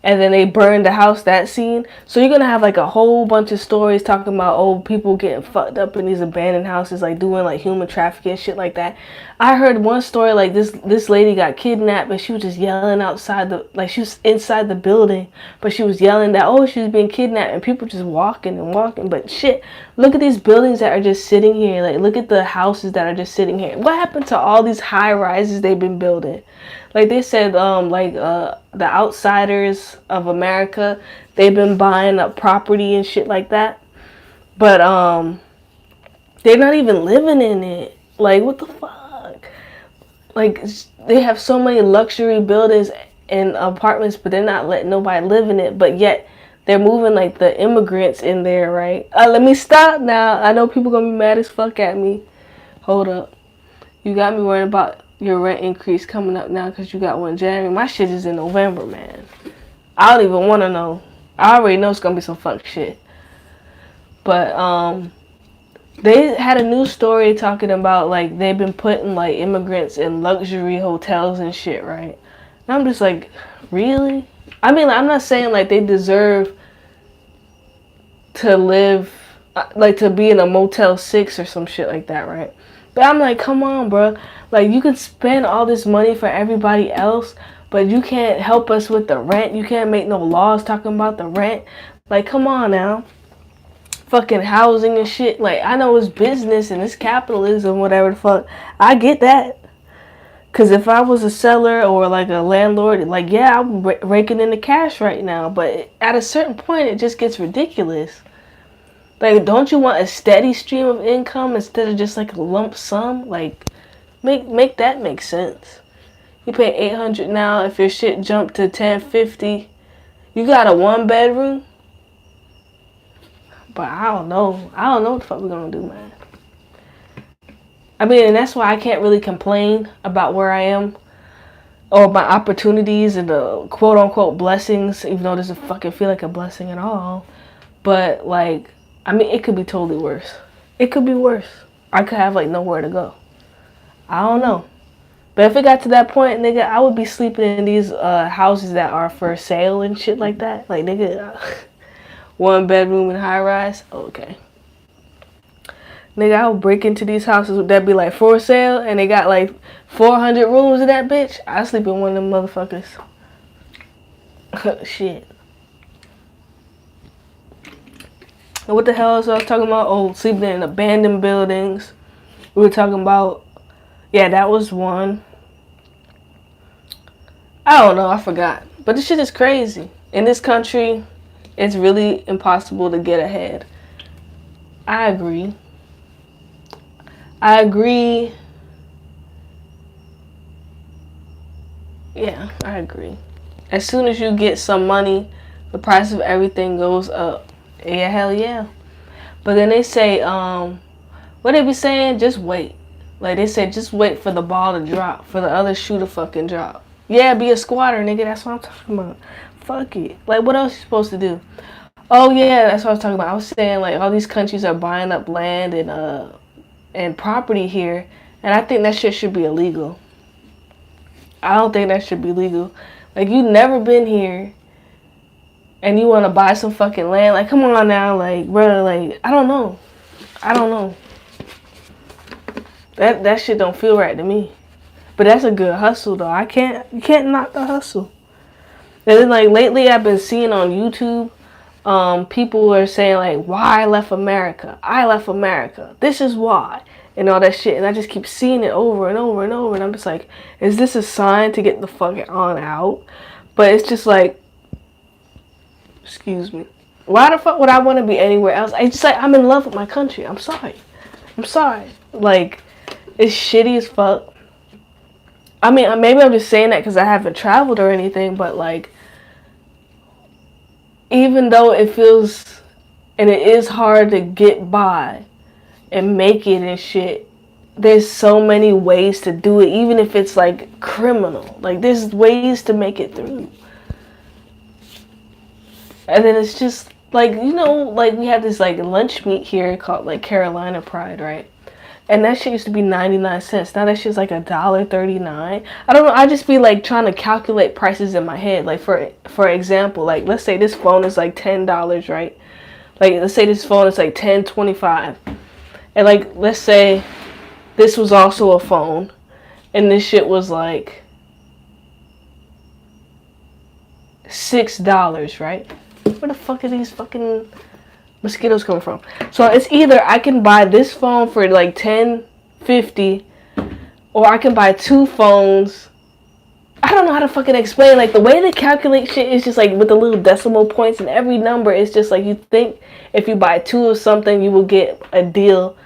And then they burned the house, that scene. So you're going to have like a whole bunch of stories talking about, oh, people getting fucked up in these abandoned houses, like doing like human trafficking and shit like that. I heard one story like this lady got kidnapped, but she was just yelling outside like she was inside the building, but she was yelling that, oh, she was being kidnapped, and people just walking and walking. But shit, look at these buildings that are just sitting here. Like, look at the houses that are just sitting here. What happened to all these high rises they've been building? Like they said, the outsiders of America, they've been buying up property and shit like that. But they're not even living in it. Like, what the fuck? Like, they have so many luxury buildings and apartments, but they're not letting nobody live in it. But yet they're moving like the immigrants in there, right? Let me stop now. I know people gonna be mad as fuck at me. Hold up. You got me worried about your rent increase coming up now because you got one in January. My shit is in November, man. I don't even want to know. I already know it's gonna be some fuck shit. But they had a news story talking about like they've been putting like immigrants in luxury hotels and shit, right? And I'm just like, really? I mean, I'm not saying like they deserve to live, like to be in a Motel 6 or some shit like that, right? But I'm like, come on, bro. Like, you can spend all this money for everybody else, but you can't help us with the rent. You can't make no laws talking about the rent. Like, come on now. Fucking housing and shit. Like, I know it's business and it's capitalism, whatever the fuck. I get that. Because if I was a seller or like a landlord, like, yeah, I'm raking in the cash right now. But at a certain point, it just gets ridiculous. Like, don't you want a steady stream of income instead of just like a lump sum? Like, make that make sense. You pay $800 now. If your shit jumped to $1,050, you got a 1-bedroom. But I don't know. I don't know what the fuck we're gonna do, man. I mean, and that's why I can't really complain about where I am or my opportunities and the quote unquote blessings, even though it doesn't fucking feel like a blessing at all. But like, I mean, it could be totally worse. It could be worse. I could have like nowhere to go. I don't know. But if it got to that point, nigga, I would be sleeping in these houses that are for sale and shit like that. Like, nigga, 1-bedroom and high rise. Okay. Nigga, I would break into these houses that be like for sale and they got like 400 rooms in that bitch. I sleep in one of them motherfuckers. Shit. And what the hell else I was talking about? Oh, sleeping in abandoned buildings. We were talking about, yeah, that was one. I don't know, I forgot. But this shit is crazy. In this country, it's really impossible to get ahead. I agree. Yeah, I agree. As soon as you get some money, the price of everything goes up. Yeah, hell yeah. But then they say, what they be saying? Just wait. Like they said, just wait for the ball to drop, for the other shoe to fucking drop. Yeah, be a squatter, nigga. That's what I'm talking about. Fuck it. Like, what else you supposed to do? Oh yeah, that's what I was talking about. I was saying like all these countries are buying up land and property here, and I think that shit should be illegal. I don't think that should be legal. Like, you never been here, and you want to buy some fucking land? Like, come on now, like, bro, like, I don't know. That shit don't feel right to me. But that's a good hustle though. You can't knock the hustle. And then like lately I've been seeing on YouTube, people are saying like, why I left America. This is why. and all that shit. And I just keep seeing it over and over and over. And I'm just like, is this a sign to get the fuck on out? But it's just like, excuse me. Why the fuck would I want to be anywhere else? I just like, I'm in love with my country. I'm sorry. Like, it's shitty as fuck. I mean, maybe I'm just saying that because I haven't traveled or anything, but like, even though it feels, and it is hard to get by and make it and shit, there's so many ways to do it, even if it's like criminal. Like, there's ways to make it through. And then it's just like, you know, like we have this like lunch meat here called like Carolina Pride, right? And that shit used to be 99 cents. Now that shit's like $1.39. I don't know. I just be like trying to calculate prices in my head. Like for example, like let's say this phone is like $10, right? Like let's say this phone is like $10.25. And like let's say this was also a phone and this shit was like $6, right? Where the fuck are these fucking mosquitoes coming from? So it's either I can buy this phone for like $10.50, or I can buy two phones. I don't know how to fucking explain. Like the way they calculate shit is just like with the little decimal points, and every number is just like you think if you buy two of something you will get a deal,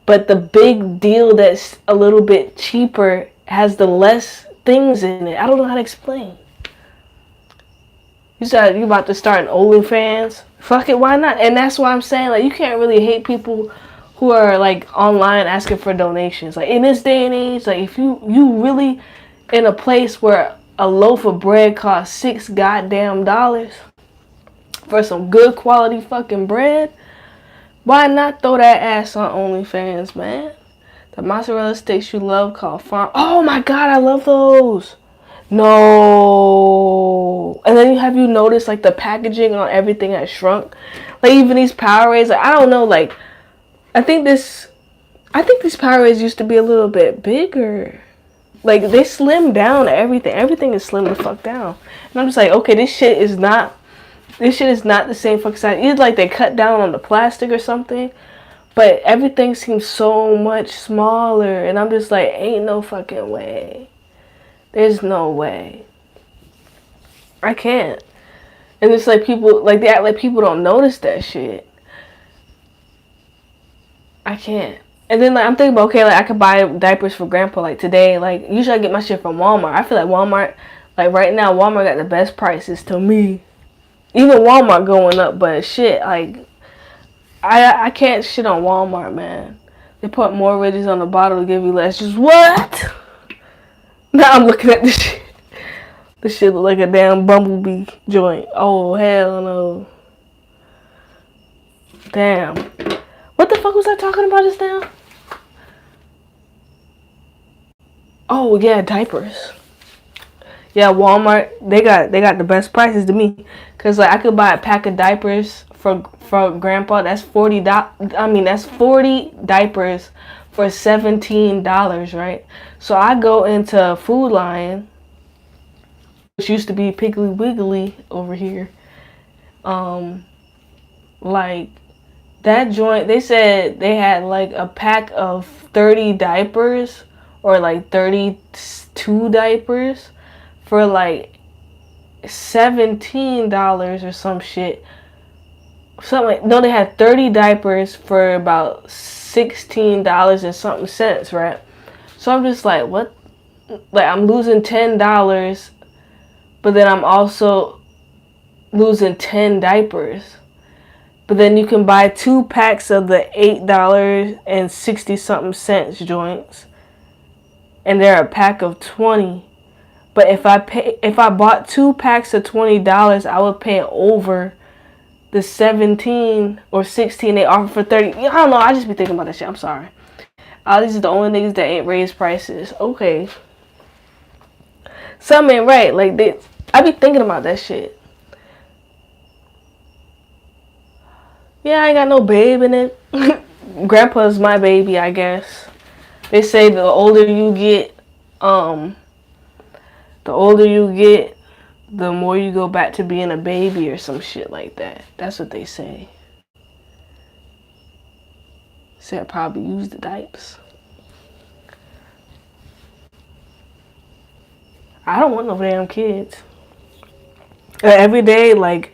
but the big deal that's a little bit cheaper has the less things in it. I don't know how to explain. You said you about to start an OnlyFans? Fuck it, why not? And that's why I'm saying, like, you can't really hate people who are like online asking for donations. Like in this day and age, like if you really in a place where a loaf of bread costs $6 goddamn for some good quality fucking bread, why not throw that ass on OnlyFans, man? The mozzarella sticks you love called farm. Oh my god, I love those. No. And then have you noticed like the packaging on everything has shrunk? Like even these Powerades, like I don't know, like I think these Powerades used to be a little bit bigger. Like they slimmed down everything. Everything is slimmed the fuck down. And I'm just like, okay, this shit is not the same fucking size. Either like they cut down on the plastic or something, but everything seems so much smaller. And I'm just like, ain't no fucking way. There's no way. I can't. And it's like people, like they act like people don't notice that shit. I can't. And then like I'm thinking about, okay, like I could buy diapers for grandpa like today. Like usually I get my shit from Walmart. I feel like Walmart, like right now Walmart got the best prices to me. Even Walmart going up, but shit, like I can't shit on Walmart, man. They put more ridges on the bottle to give you less. Just what? Now I'm looking at this shit. This shit look like a damn bumblebee joint. Oh, hell no. Damn. What the fuck was I talking about just now? Oh, yeah, diapers. Yeah, Walmart, they got the best prices to me. Cause like I could buy a pack of diapers for grandpa. That's $40. I mean, that's 40 diapers for $17, right? So I go into Food Lion, which used to be Piggly Wiggly over here. Like that joint, they said they had like a pack of 30 diapers or like 32 diapers for like $17 or some shit. No, they had 30 diapers for about $16 and something cents, right? So I'm just like, what? Like I'm losing $10, but then I'm also losing 10 diapers. But then you can buy 2 packs of the $8 and 60 something cents joints, and they're a pack of 20. But if I bought 2 packs of $20, I would pay over the 17 or 16 they offer for 30. I don't know. I just be thinking about that shit. I'm sorry. These are the only niggas that ain't raised prices. Okay. Something ain't right. Like I be thinking about that shit. Yeah, I ain't got no babe in it. Grandpa's my baby, I guess. They say the older you get, the more you go back to being a baby or some shit like that. That's what they say. Say I probably use the diapers. I don't want no damn kids. Every day, like,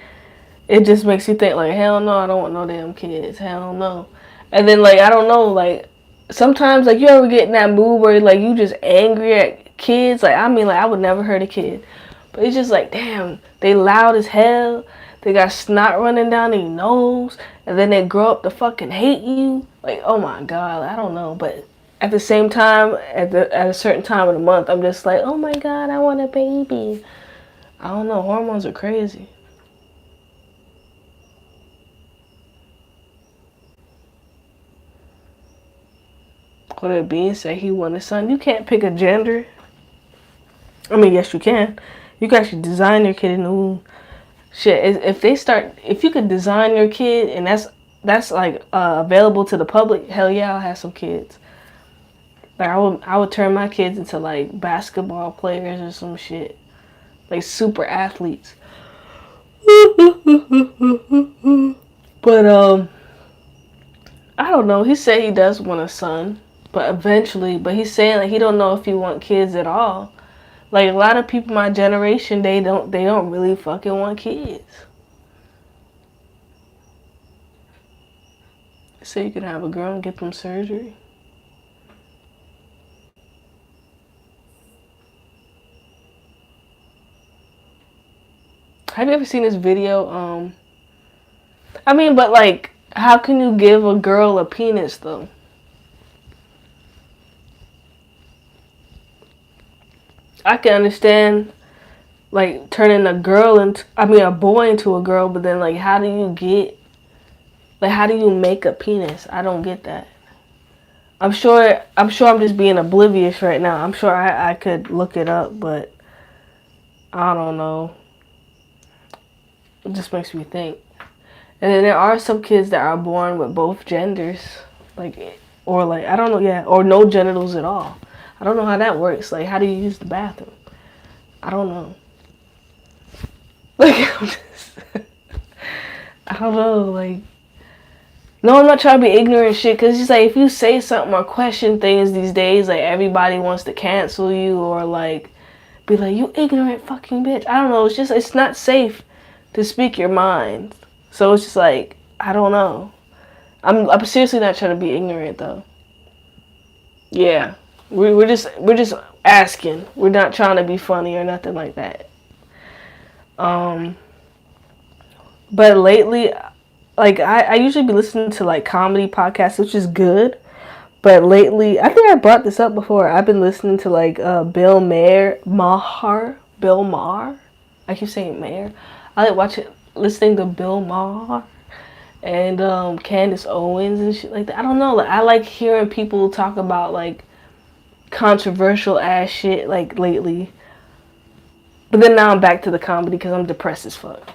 it just makes you think, like, hell no, I don't want no damn kids. Hell no. And then, like, I don't know, like, sometimes, like, you ever get in that mood where, like, you just angry at kids? Like, I mean, like, I would never hurt a kid. But it's just like, damn, they loud as hell. They got snot running down their nose. And then they grow up to fucking hate you. Like, oh my God, I don't know. But at the same time, at a certain time of the month, I'm just like, oh my God, I want a baby. I don't know, hormones are crazy. With it being said, he want a son. You can't pick a gender. I mean, yes, you can. You can actually design your kid in the womb. Shit, if you could design your kid and that's like available to the public, hell yeah, I'll have some kids. Like I would turn my kids into like basketball players or some shit, like super athletes. But I don't know. He said he does want a son, but eventually. But he's saying like he don't know if he want kids at all. Like a lot of people my generation, they don't really fucking want kids. So you can have a girl and get them surgery. Have you ever seen this video? I mean, but like, how can you give a girl a penis though? I can understand like turning a boy into a girl, but then like how do you make a penis? I don't get that. I'm sure I'm just being oblivious right now. I'm sure I could look it up, but I don't know. It just makes me think. And then there are some kids that are born with both genders, or I don't know, yeah, or no genitals at all. I don't know how that works. Like, how do you use the bathroom? I don't know. Like, I don't know. Like, no, I'm not trying to be ignorant shit. Cause it's just like if you say something or question things these days, like everybody wants to cancel you or like be like you ignorant fucking bitch. I don't know. It's not safe to speak your mind. So it's just like I don't know. I'm seriously not trying to be ignorant though. Yeah. We're just asking. We're not trying to be funny or nothing like that. But lately, like I usually be listening to like comedy podcasts, which is good. But lately, I think I brought this up before. I've been listening to like Bill Maher. I keep saying Maher. I like listening to Bill Maher and Candace Owens and shit like that. I don't know. Like I like hearing people talk about like controversial ass shit like lately. But then now I'm back to the comedy because I'm depressed as fuck.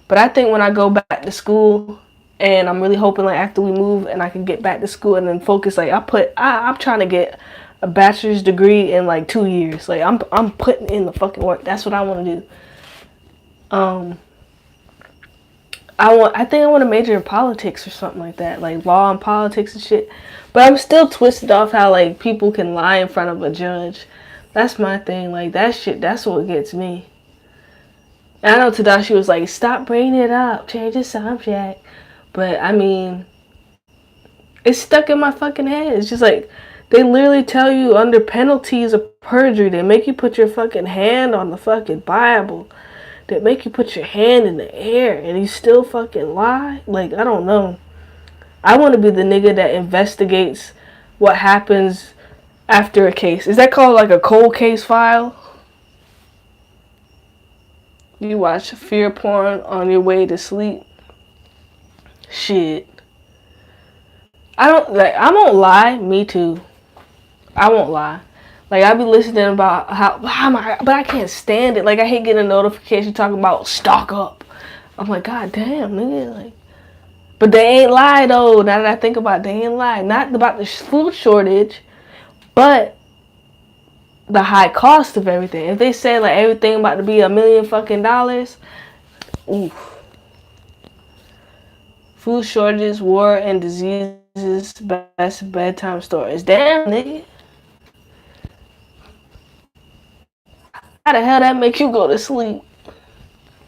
But I think when I go back to school, and I'm really hoping like after we move and I can get back to school and then focus, like I'm trying to get a bachelor's degree in like 2 years. Like I'm putting in the fucking work. That's what I want to do. I think I want to major in politics or something like that, like law and politics and shit. But I'm still twisted off how like people can lie in front of a judge. That's my thing. Like that shit. That's what gets me. And I know Tadashi was like, "Stop bringing it up. Change the subject." But I mean, it's stuck in my fucking head. It's just like they literally tell you under penalties of perjury, they make you put your fucking hand on the fucking Bible. They make you put your hand in the air and you still fucking lie? Like, I don't know. I want to be the nigga that investigates what happens after a case. Is that called like a cold case file? You watch fear porn on your way to sleep? Shit. I won't lie. Me too. I won't lie. Like, I be listening about but I can't stand it. Like, I hate getting a notification talking about stock up. I'm like, God damn, nigga. Like, but they ain't lie, though. Now that I think about it, they ain't lie. Not about the food shortage, but the high cost of everything. If they say, like, everything about to be $1 million fucking dollars, oof. Food shortages, war, and diseases, best bedtime stories. Damn, nigga. How the hell that make you go to sleep?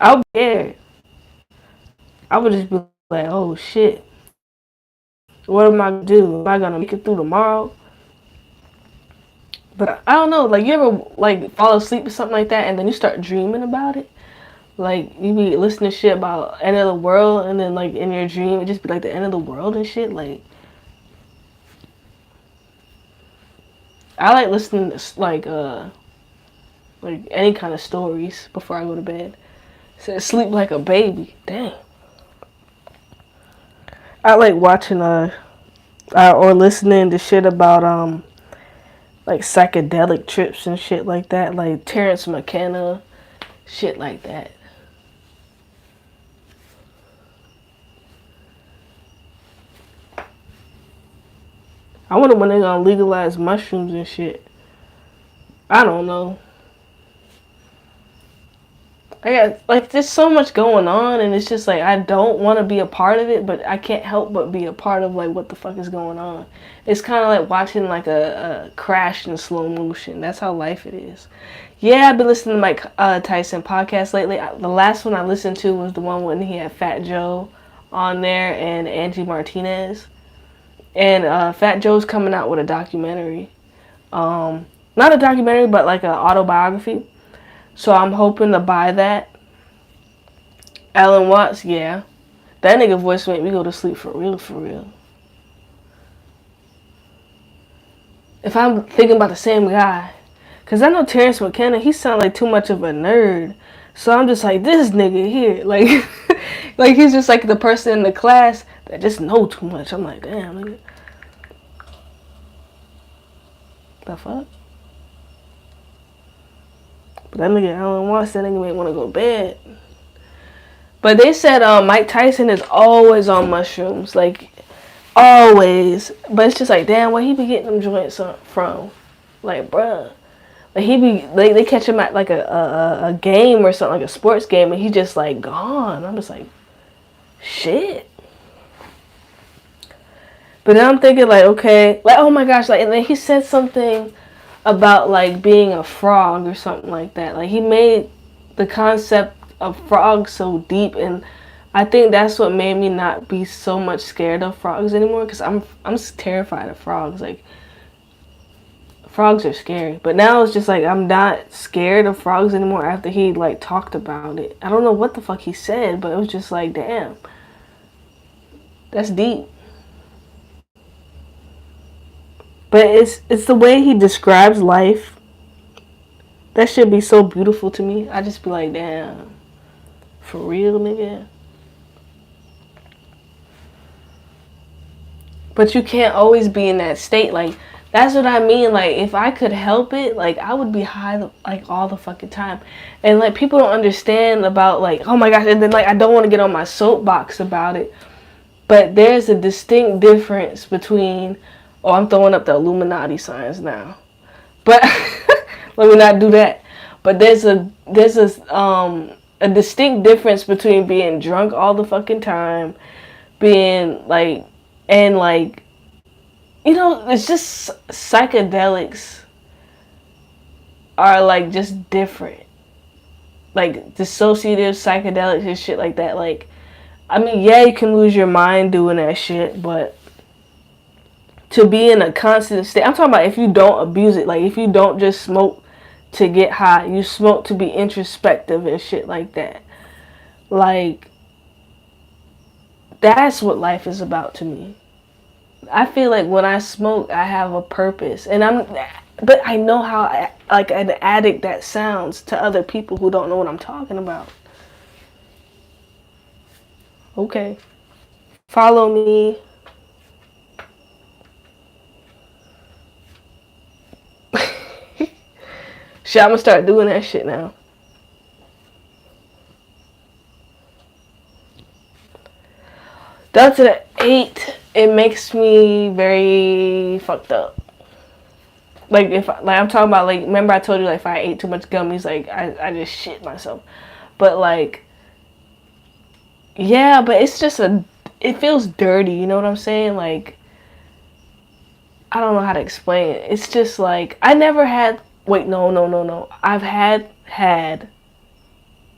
I'll be scared. I would just be like, oh shit. What am I gonna do? Am I gonna make it through tomorrow? But I don't know, like you ever like fall asleep or something like that and then you start dreaming about it? Like you be listening to shit about end of the world and then like in your dream it just be like the end of the world and shit. Like I like listening to like any kind of stories before I go to bed. So sleep like a baby. Dang. I like watching or listening to shit about like psychedelic trips and shit like that, like Terrence McKenna, shit like that. I wonder when they're gonna legalize mushrooms and shit. I don't know. I got like there's so much going on and it's just like I don't want to be a part of it, but I can't help but be a part of like what the fuck is going on. It's kind of like watching like a crash in slow motion. That's how life it is. Yeah, I've been listening to Mike Tyson podcast lately. The last one I listened to was the one when he had Fat Joe on there and Angie Martinez. And Fat Joe's coming out with a documentary. Not a documentary, but like an autobiography. So I'm hoping to buy that. Alan Watts, yeah. That nigga voice made me go to sleep for real, for real. If I'm thinking about the same guy. Because I know Terrence McKenna, he sounds like too much of a nerd. So I'm just like, this nigga here. Like, like he's just like the person in the class that just know too much. I'm like, damn, nigga. The fuck? But that nigga Alan Watts, that nigga may want to go to bed. But they said Mike Tyson is always on mushrooms. Like, always. But it's just like, damn, where he be getting them joints from? Like, bruh. Like, he be, they catch him at like a game or something, like a sports game, and he just like gone. I'm just like, shit. But then I'm thinking like, okay, like, oh my gosh, like, and then he said something about like being a frog or something like that. Like he made the concept of frogs so deep, and I think that's what made me not be so much scared of frogs anymore. Cause I'm terrified of frogs. Like frogs are scary, but now it's just like I'm not scared of frogs anymore after he like talked about it. I don't know what the fuck he said, but it was just like, damn, that's deep. But it's the way he describes life. That should be so beautiful to me. I just be like, damn, for real, nigga. But you can't always be in that state. Like, that's what I mean. Like, if I could help it, like, I would be high, like, all the fucking time. And, like, people don't understand about, like, oh my gosh. And then, like, I don't want to get on my soapbox about it. But there's a distinct difference between, oh, I'm throwing up the Illuminati signs now. But let me not do that. But there's a distinct difference between being drunk all the fucking time, being like, and like, you know, it's just psychedelics are like just different. Like dissociative psychedelics and shit like that. Like, I mean, yeah, you can lose your mind doing that shit, but to be in a constant state, I'm talking about if you don't abuse it, like if you don't just smoke to get high, you smoke to be introspective and shit like that. Like, that's what life is about to me. I feel like when I smoke, I have a purpose, and but I know how like an addict that sounds to other people who don't know what I'm talking about. Okay, follow me. Shit, I'm gonna start doing that shit now. Down to the 8, it makes me very fucked up. Like if like I'm talking about, like, remember I told you, like, if I ate too much gummies, like I just shit myself. But like, yeah, but it's just it feels dirty, you know what I'm saying? Like, I don't know how to explain it. It's just like I never had. Wait, no. I've had had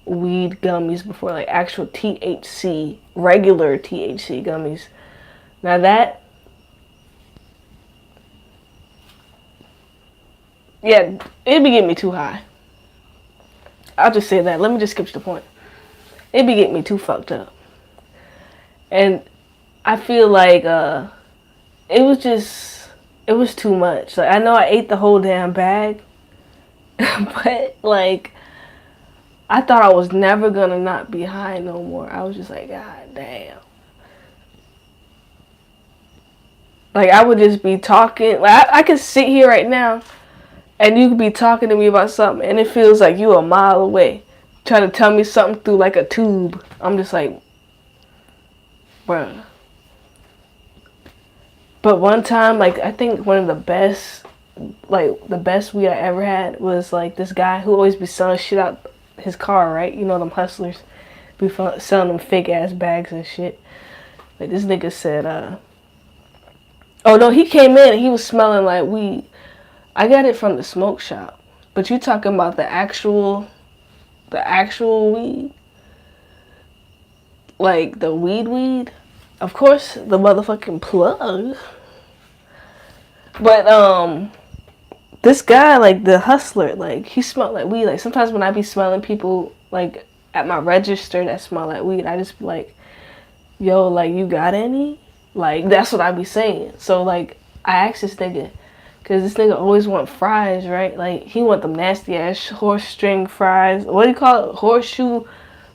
weed gummies before, like actual THC, regular THC gummies. Now that, yeah, it'd be getting me too high. I'll just say that. Let me just skip to the point. It'd be getting me too fucked up. And I feel like it was too much. Like, I know I ate the whole damn bag, but like, I thought I was never gonna not be high no more. I was just like, God damn. Like, I would just be talking. Like, I could sit here right now, and you could be talking to me about something, and it feels like you a mile away, trying to tell me something through like a tube. I'm just like, bruh. But one time, like, I think one of the best weed I ever had was like this guy who always be selling shit out his car, right? You know, them hustlers be selling them fake ass bags and shit. Like, this nigga said, oh no, he came in and he was smelling like weed. I got it from the smoke shop, but you talking about the actual weed, like the weed. Of course, the motherfucking plug. But this guy, like the hustler, like he smelled like weed. Like sometimes when I be smelling people like at my register that smell like weed, I just be like, yo, like you got any? Like that's what I be saying. So like I asked this nigga, cause this nigga always want fries, right? Like he want them nasty ass horse string fries. What do you call it? Horseshoe,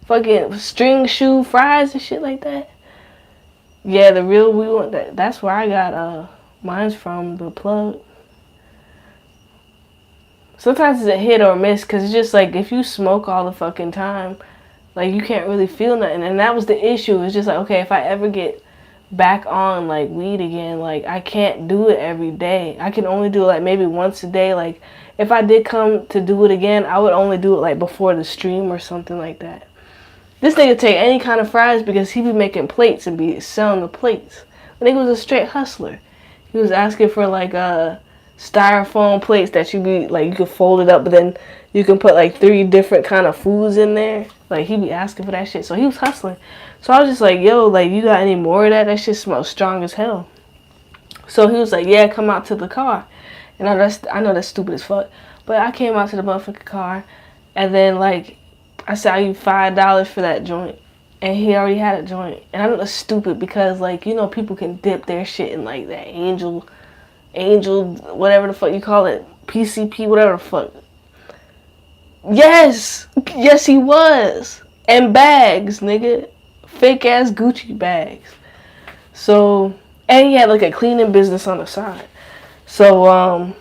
fucking string shoe fries and shit like that. Yeah, the real we want that. That's where I got mine's from, the plug. Sometimes it's a hit or miss, because it's just like if you smoke all the fucking time, like you can't really feel nothing. And that was the issue. It's just like, okay, if I ever get back on like weed again, like I can't do it every day. I can only do it like maybe once a day. Like if I did come to do it again, I would only do it like before the stream or something like that. This nigga take any kind of fries because he be making plates and be selling the plates. The nigga was a straight hustler. He was asking for like styrofoam plates that you be like you could fold it up, but then you can put like 3 different kind of foods in there. Like he be asking for that shit. So he was hustling. So I was just like, yo, like you got any more of that? That shit smells strong as hell. So he was like, yeah, come out to the car. And I know that's stupid as fuck, but I came out to the motherfucking car, and then like I said, I give $5 for that joint. And he already had a joint. And I know that's stupid because, like, you know, people can dip their shit in, like, that angel, whatever the fuck you call it, PCP, whatever the fuck. Yes! Yes, he was. And bags, nigga. Fake-ass Gucci bags. So, and he had, like, a cleaning business on the side. So,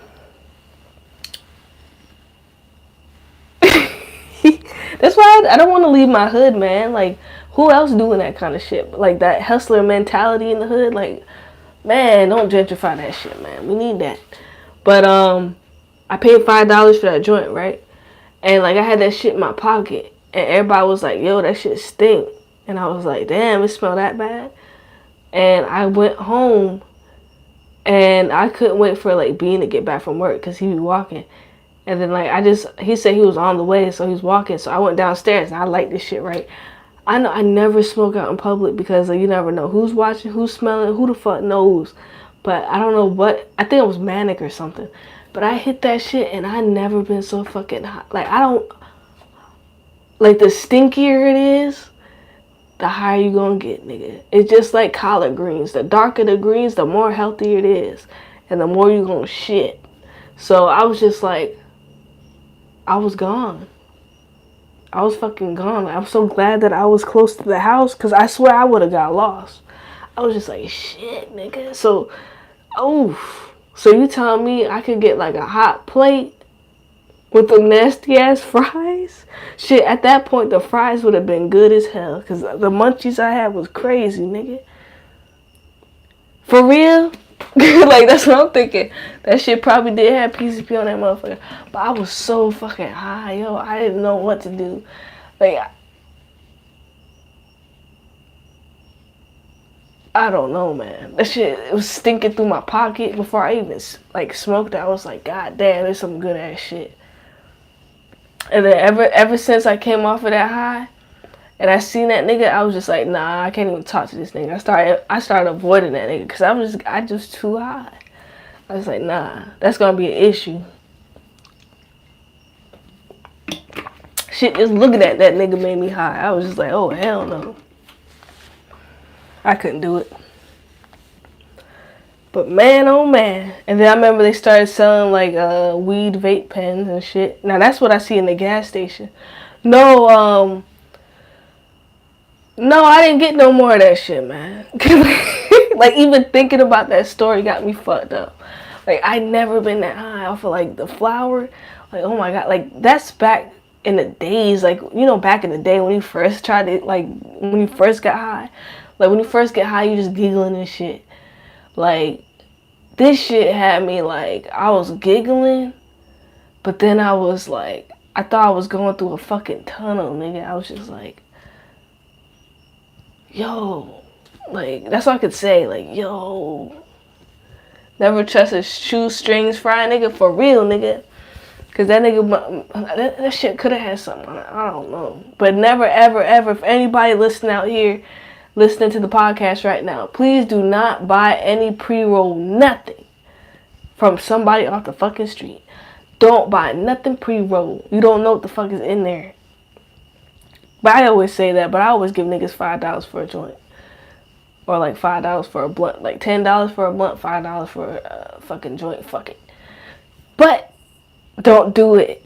that's why I don't want to leave my hood, man. Like, who else doing that kind of shit? Like, that hustler mentality in the hood. Like, man, don't gentrify that shit, man. We need that. But, I paid $5 for that joint, right? And, like, I had that shit in my pocket. And everybody was like, yo, that shit stink. And I was like, damn, it smell that bad? And I went home. And I couldn't wait for, like, Bean to get back from work because he be walking. And then, like, he said he was on the way, so he was walking. So I went downstairs, and I like this shit, right? I know I never smoke out in public because like, you never know who's watching, who's smelling, who the fuck knows. But I don't know what, I think it was manic or something. But I hit that shit, and I never been so fucking hot. Like, I don't, like, the stinkier it is, the higher you gonna get, nigga. It's just like collard greens. The darker the greens, the more healthier it is. And the more you gonna shit. So I was just like, I was gone. I was fucking gone. I'm so glad that I was close to the house, because I swear I would have got lost. I was just like, shit, nigga. So, so you telling me I could get like a hot plate with the nasty ass fries? Shit, at that point, the fries would have been good as hell, because the munchies I had was crazy, nigga. For real? Like, that's what I'm thinking. That shit probably did have PCP on that motherfucker. But I was so fucking high, yo. I didn't know what to do. Like, I don't know, man. That shit, it was stinking through my pocket before I even, like, smoked it. I was like, God damn, there's some good ass shit. And then ever since I came off of that high, and I seen that nigga, I was just like, nah, I can't even talk to this nigga. I started avoiding that nigga because I just too high. I was like, nah, that's gonna be an issue. Shit, just looking at that nigga made me high. I was just like, oh hell no. I couldn't do it. But man, oh man. And then I remember they started selling like weed vape pens and shit. Now that's what I see in the gas station. No, I didn't get no more of that shit, man. Like even thinking about that story got me fucked up. Like I never been that high off of like the flower. Like oh my god, like that's back in the days, like you know, back in the day when you first tried it, like when you first got high. Like when you first get high, you just giggling and shit. Like this shit had me like I was giggling, but then I was like I thought I was going through a fucking tunnel, nigga. I was just like, yo, like that's all I could say. Like yo, never trust a shoestrings fry nigga for real, nigga. Cause that nigga, that shit could have had something on it. I don't know, but never ever ever. If anybody listening out here, listening to the podcast right now, please do not buy any pre-roll nothing from somebody off the fucking street. Don't buy nothing pre-roll. You don't know what the fuck is in there. But I always say that, but I always give niggas $5 for a joint. Or like $5 for a blunt. Like $10 for a blunt, $5 for a fucking joint. Fuck it. But don't do it.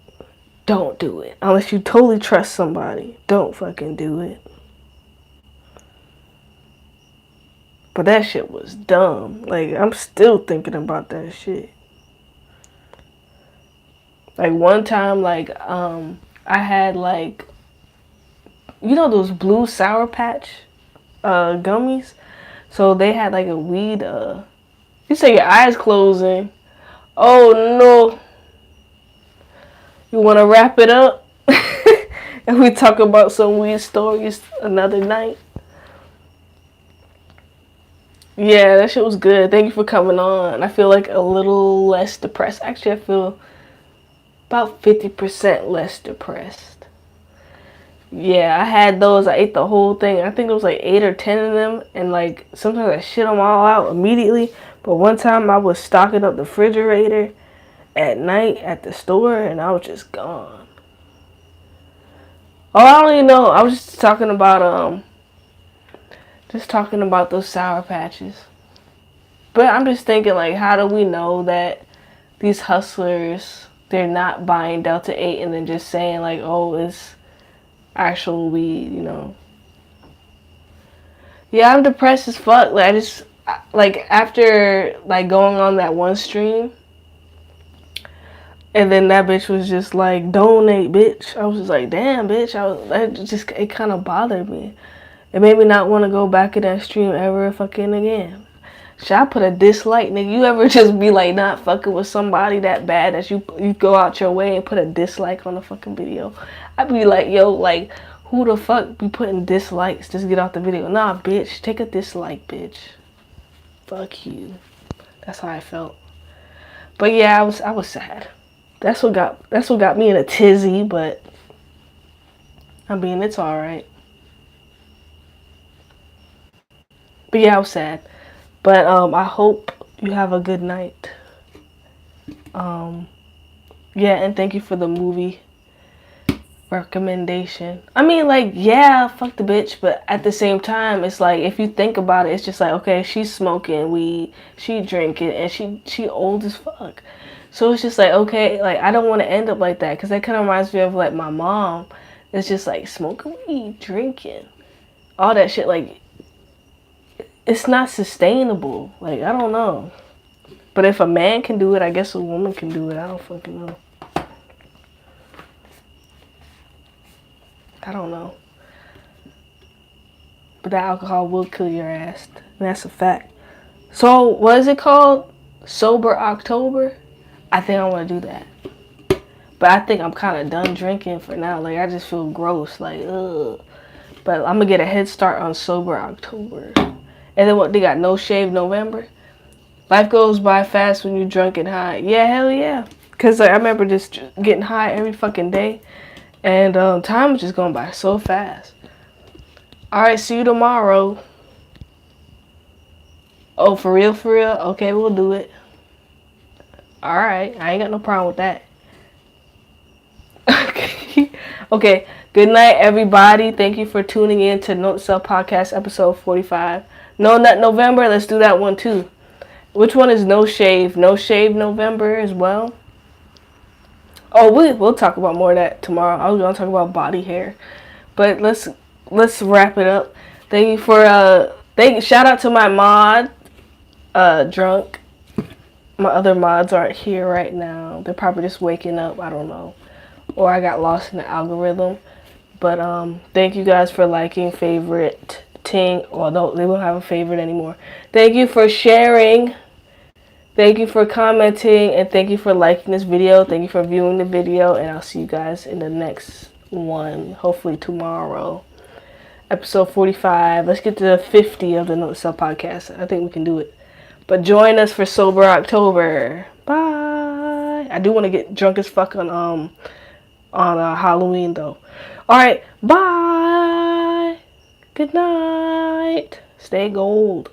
Don't do it. Unless you totally trust somebody. Don't fucking do it. But that shit was dumb. Like, I'm still thinking about that shit. Like, one time, like, I had, like, you know those blue Sour Patch gummies? So they had, like, a weed, you say your eyes closing. Oh, no. You want to wrap it up? And we talk about some weed stories another night? Yeah, that shit was good. Thank you for coming on. I feel like a little less depressed. Actually, I feel about 50% less depressed. Yeah, I had those. I ate the whole thing. I think it was like 8 or 10 of them. And like sometimes I shit them all out immediately. But one time I was stocking up the refrigerator at night at the store and I was just gone. Oh, I don't even know. I was just talking about those Sour Patches. But I'm just thinking, like, how do we know that these hustlers, they're not buying Delta 8 and then just saying, like, oh, it's actual weed, you know? Yeah, I'm depressed as fuck. Like, after, like, going on that one stream, and then that bitch was just like, donate, bitch. I was just like, damn, bitch. It kind of bothered me. It made me not want to go back in that stream ever fucking again. Should I put a dislike, nigga? You ever just be like not fucking with somebody that bad that you go out your way and put a dislike on the fucking video? I'd be like, yo, like, who the fuck be putting dislikes just get off the video? Nah, bitch, take a dislike, bitch. Fuck you. That's how I felt. But yeah, I was sad. That's what got me in a tizzy, but I mean, it's alright. But yeah, I was sad. But I hope you have a good night. Yeah, and thank you for the movie recommendation. I mean, like, yeah, fuck the bitch, but at the same time, it's like, if you think about it, it's just like, okay, she's smoking weed, she drinking, and she old as fuck. So it's just like, okay, like, I don't want to end up like that, because that kind of reminds me of, like, my mom. It's just like, smoking weed, drinking, all that shit, like, it's not sustainable. Like, I don't know. But if a man can do it, I guess a woman can do it. I don't fucking know. I don't know. But that alcohol will kill your ass. And that's a fact. So, what is it called? Sober October? I think I want to do that. But I think I'm kind of done drinking for now. Like, I just feel gross. Like, ugh. But I'm going to get a head start on Sober October. And then what, they got No Shave November? Life goes by fast when you're drunk and high. Yeah, hell yeah. Because like, I remember just getting high every fucking day. And time is just going by so fast. Alright, see you tomorrow. Oh, for real, for real? Okay, we'll do it. Alright, I ain't got no problem with that. Okay, good night, everybody. Thank you for tuning in to Note2SELF Podcast, episode 45. No Nut November, let's do that one too. Which one is No Shave? No Shave November as well? Oh, we'll talk about more of that tomorrow. I was going to talk about body hair. But let's wrap it up. Thank you for, shout out to my mod, Drunk. My other mods aren't here right now. They're probably just waking up. I don't know. Or I got lost in the algorithm. But thank you guys for liking, favorite, ting. Well, no, they won't have a favorite anymore. Thank you for sharing. Thank you for commenting. And thank you for liking this video. Thank you for viewing the video. And I'll see you guys in the next one. Hopefully tomorrow. Episode 45. Let's get to 50 of the Note2SELF podcast. I think we can do it. But join us for Sober October. Bye. I do want to get drunk as fuck on Halloween though. Alright, bye. Good night. Stay gold.